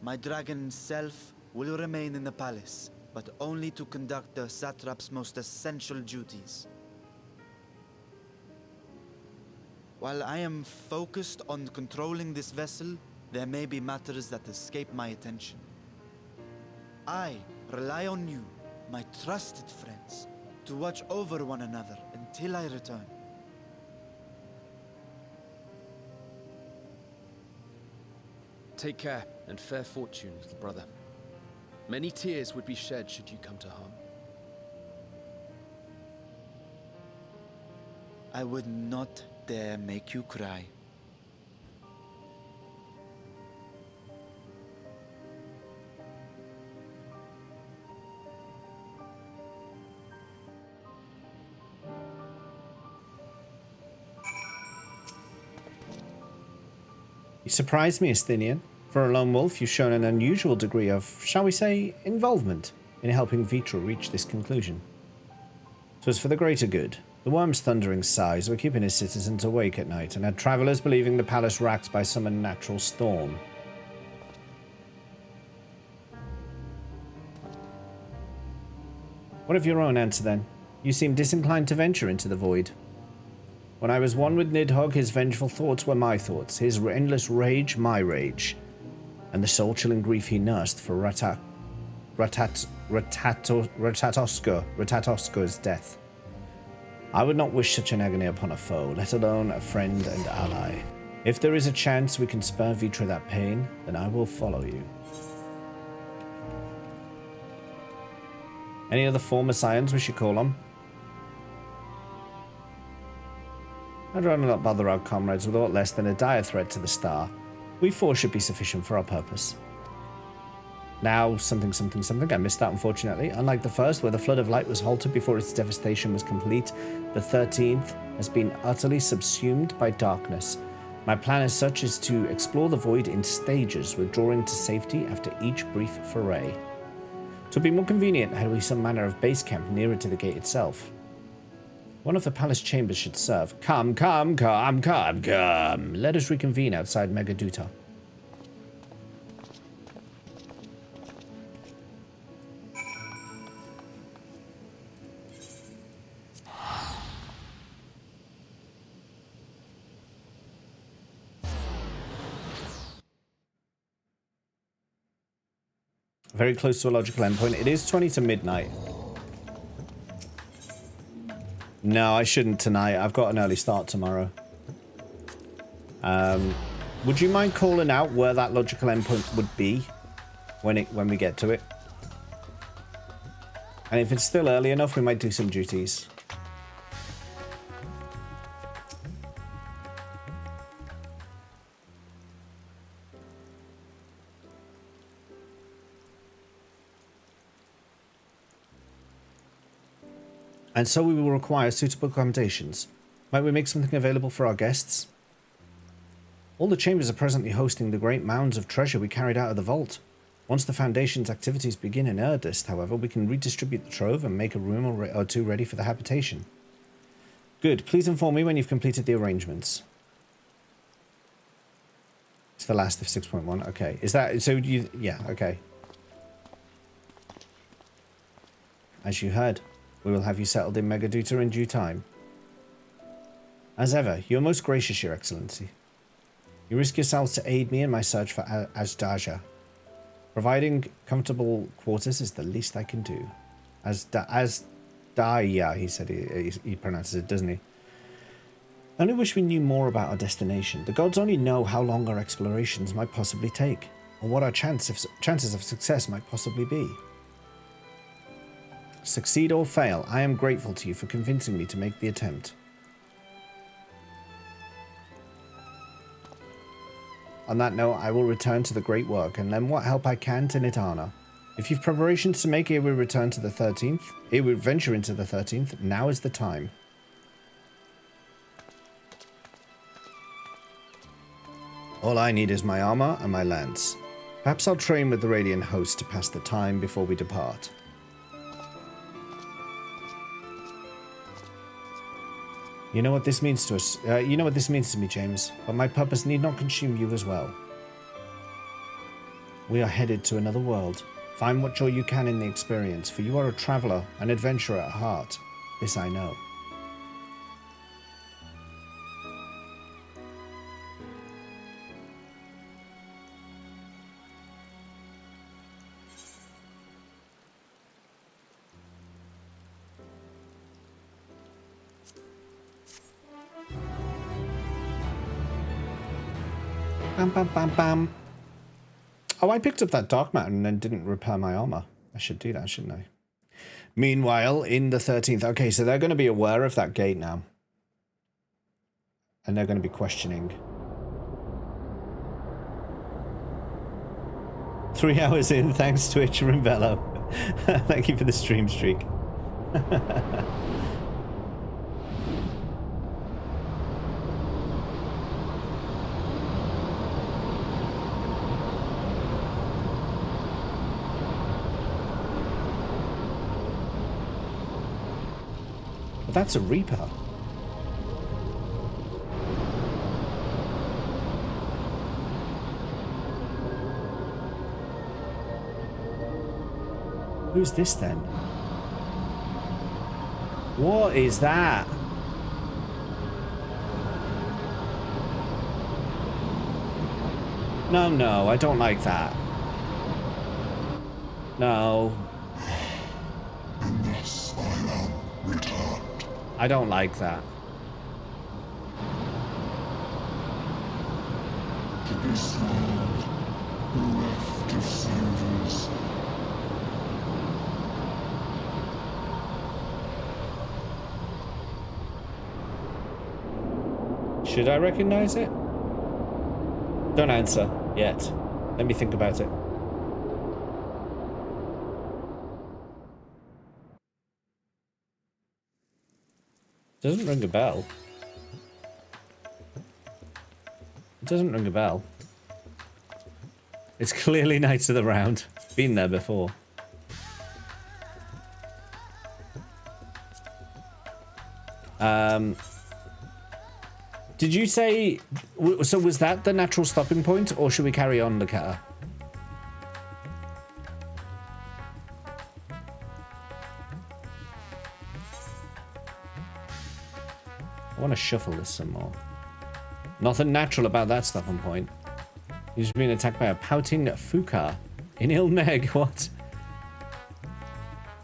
Speaker 6: My dragon self will remain in the palace, but only to conduct the satrap's most essential duties. While I am focused on controlling this vessel, there may be matters that escape my attention. I rely on you, my trusted friends, to watch over one another until I return.
Speaker 4: Take care and fair fortune, little brother. Many tears would be shed should you come to harm.
Speaker 6: I would not dare make you cry.
Speaker 1: You surprised me, Asthenian. For a lone wolf, you've shown an unusual degree of, shall we say, involvement in helping Vitra reach this conclusion. 'Twas for the greater good. The worm's thundering sighs were keeping his citizens awake at night, and had travellers believing the palace racked by some unnatural storm. What of your own answer, then? You seem disinclined to venture into the void. When I was one with Nidhogg, his vengeful thoughts were my thoughts, his endless rage my rage, and the soul-chilling grief he nursed for Ratatosco's death. I would not wish such an agony upon a foe, let alone a friend and ally. If there is a chance we can spare Vitra that pain, then I will follow you. Any other former scions we should call on? I'd rather not bother our comrades with aught less than a dire threat to the star. We four should be sufficient for our purpose. Now, something. I missed that, unfortunately. Unlike the first, where the flood of light was halted before its devastation was complete, the 13th has been utterly subsumed by darkness. My plan as such is to explore the void in stages, withdrawing to safety after each brief foray. To be more convenient, had we some manner of base camp nearer to the gate itself. One of the palace chambers should serve. Come. Let us reconvene outside Megaduta. Very close to a logical endpoint. It is 20 to midnight. No, I shouldn't tonight. I've got an early start tomorrow. Would you mind calling out where that logical endpoint would be when we get to it? And if it's still early enough, we might do some duties. And so we will require suitable accommodations. Might we make something available for our guests? All the chambers are presently hosting the great mounds of treasure we carried out of the vault. Once the Foundation's activities begin in earnest, however, we can redistribute the trove and make a room or two ready for the habitation. Good. Please inform me when you've completed the arrangements. It's the last of 6.1. Okay. Is that... So you... Yeah, okay. As you heard, we will have you settled in Megaduta in due time. As ever, you are most gracious, Your Excellency. You risk yourselves to aid me in my search for Azdaja. Providing comfortable quarters is the least I can do. Azdaja, he said he pronounces it, doesn't he? I only wish we knew more about our destination. The gods only know how long our explorations might possibly take, or what our chances of success might possibly be. Succeed or fail, I am grateful to you for convincing me to make the attempt. On that note, I will return to the great work and lend what help I can to Nitana. If you've preparations to make ere we return to the 13th, ere we venture into the 13th, now is the time. All I need is my armor and my lance. Perhaps I'll train with the Radiant host to pass the time before we depart. You know what this means to us. You know what this means to me, James. But my purpose need not consume you as well. We are headed to another world. Find what joy you can in the experience, for you are a traveler, an adventurer at heart. This I know. Bam, bam, bam, bam. Oh, I picked up that dark matter and then didn't repair my armor. I should do that, shouldn't I? Meanwhile, in the 13th... Okay, so they're going to be aware of that gate now. And they're going to be questioning. 3 hours in, thanks Twitch, Rimbello. Thank you for the stream streak. That's a Reaper. Who's this then? What is that? No, I don't like that. No. I don't like that.
Speaker 10: To this world, bereft of sandals.
Speaker 1: Should I recognize it? Don't answer yet. Let me think about it. Doesn't ring a bell. It doesn't ring a bell. It's clearly Knights of the Round. Been there before. Did you say... So was that the natural stopping point, or should we carry on, Lakata? I want to shuffle this some more. Nothing natural about that stopping point. He's being attacked by a pouting Fuka in Ilmeg. What?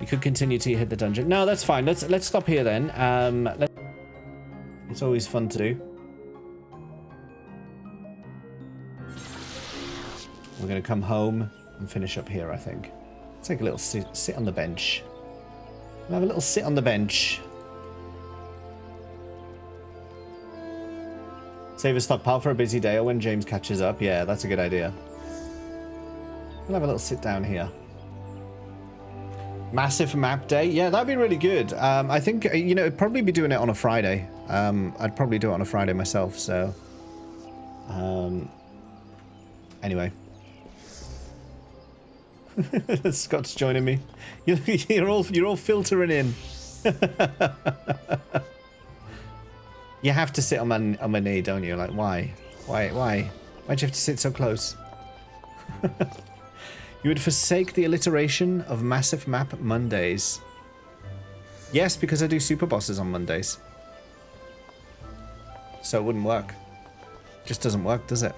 Speaker 1: You could continue till you hit the dungeon. No, that's fine. Let's stop here then. It's always fun to do. We're gonna come home and finish up here, I think. Take a little sit on the bench. We'll have a little sit on the bench. Save a stockpile for a busy day or when James catches up. Yeah, that's a good idea. We'll have a little sit down here. Massive map day. Yeah, that'd be really good. I think, you know, I'd probably be doing it on a Friday. I'd probably do it on a Friday myself, so... Anyway. Scott's joining me. You're all filtering in. You have to sit on my knee, don't you? Like, why? Why'd you have to sit so close? You would forsake the alliteration of massive map Mondays. Yes, because I do super bosses on Mondays. So it wouldn't work. Just doesn't work, does it?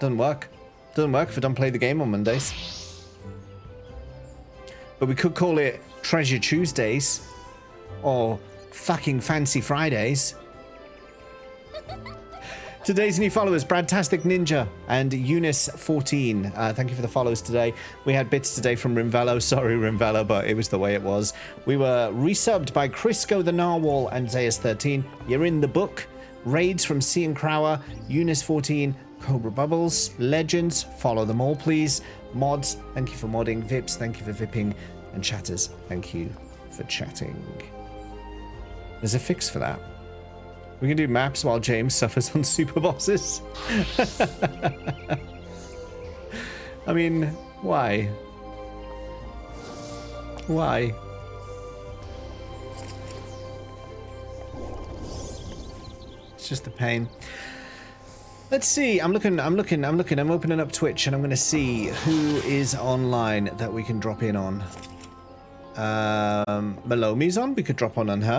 Speaker 1: Doesn't work. Doesn't work if I don't play the game on Mondays. But we could call it Treasure Tuesdays. Or fucking Fancy Fridays. Today's new followers, Bradtastic Ninja and Eunice14. Thank you for the follows today. We had bits today from Rimvello. Sorry, Rimvello, but it was the way it was. We were resubbed by Crisco the Narwhal and Zayas13. You're in the book. Raids from Cian Crower, Eunice14, Cobra Bubbles, Legends. Follow them all, please. Mods, thank you for modding. Vips, thank you for vipping. And chatters, thank you for chatting. There's a fix for that. We can do maps while James suffers on super bosses. I mean, why? Why? It's just a pain. Let's see. I'm opening up Twitch and I'm going to see who is online that we can drop in on. Malomi's on. We could drop on her.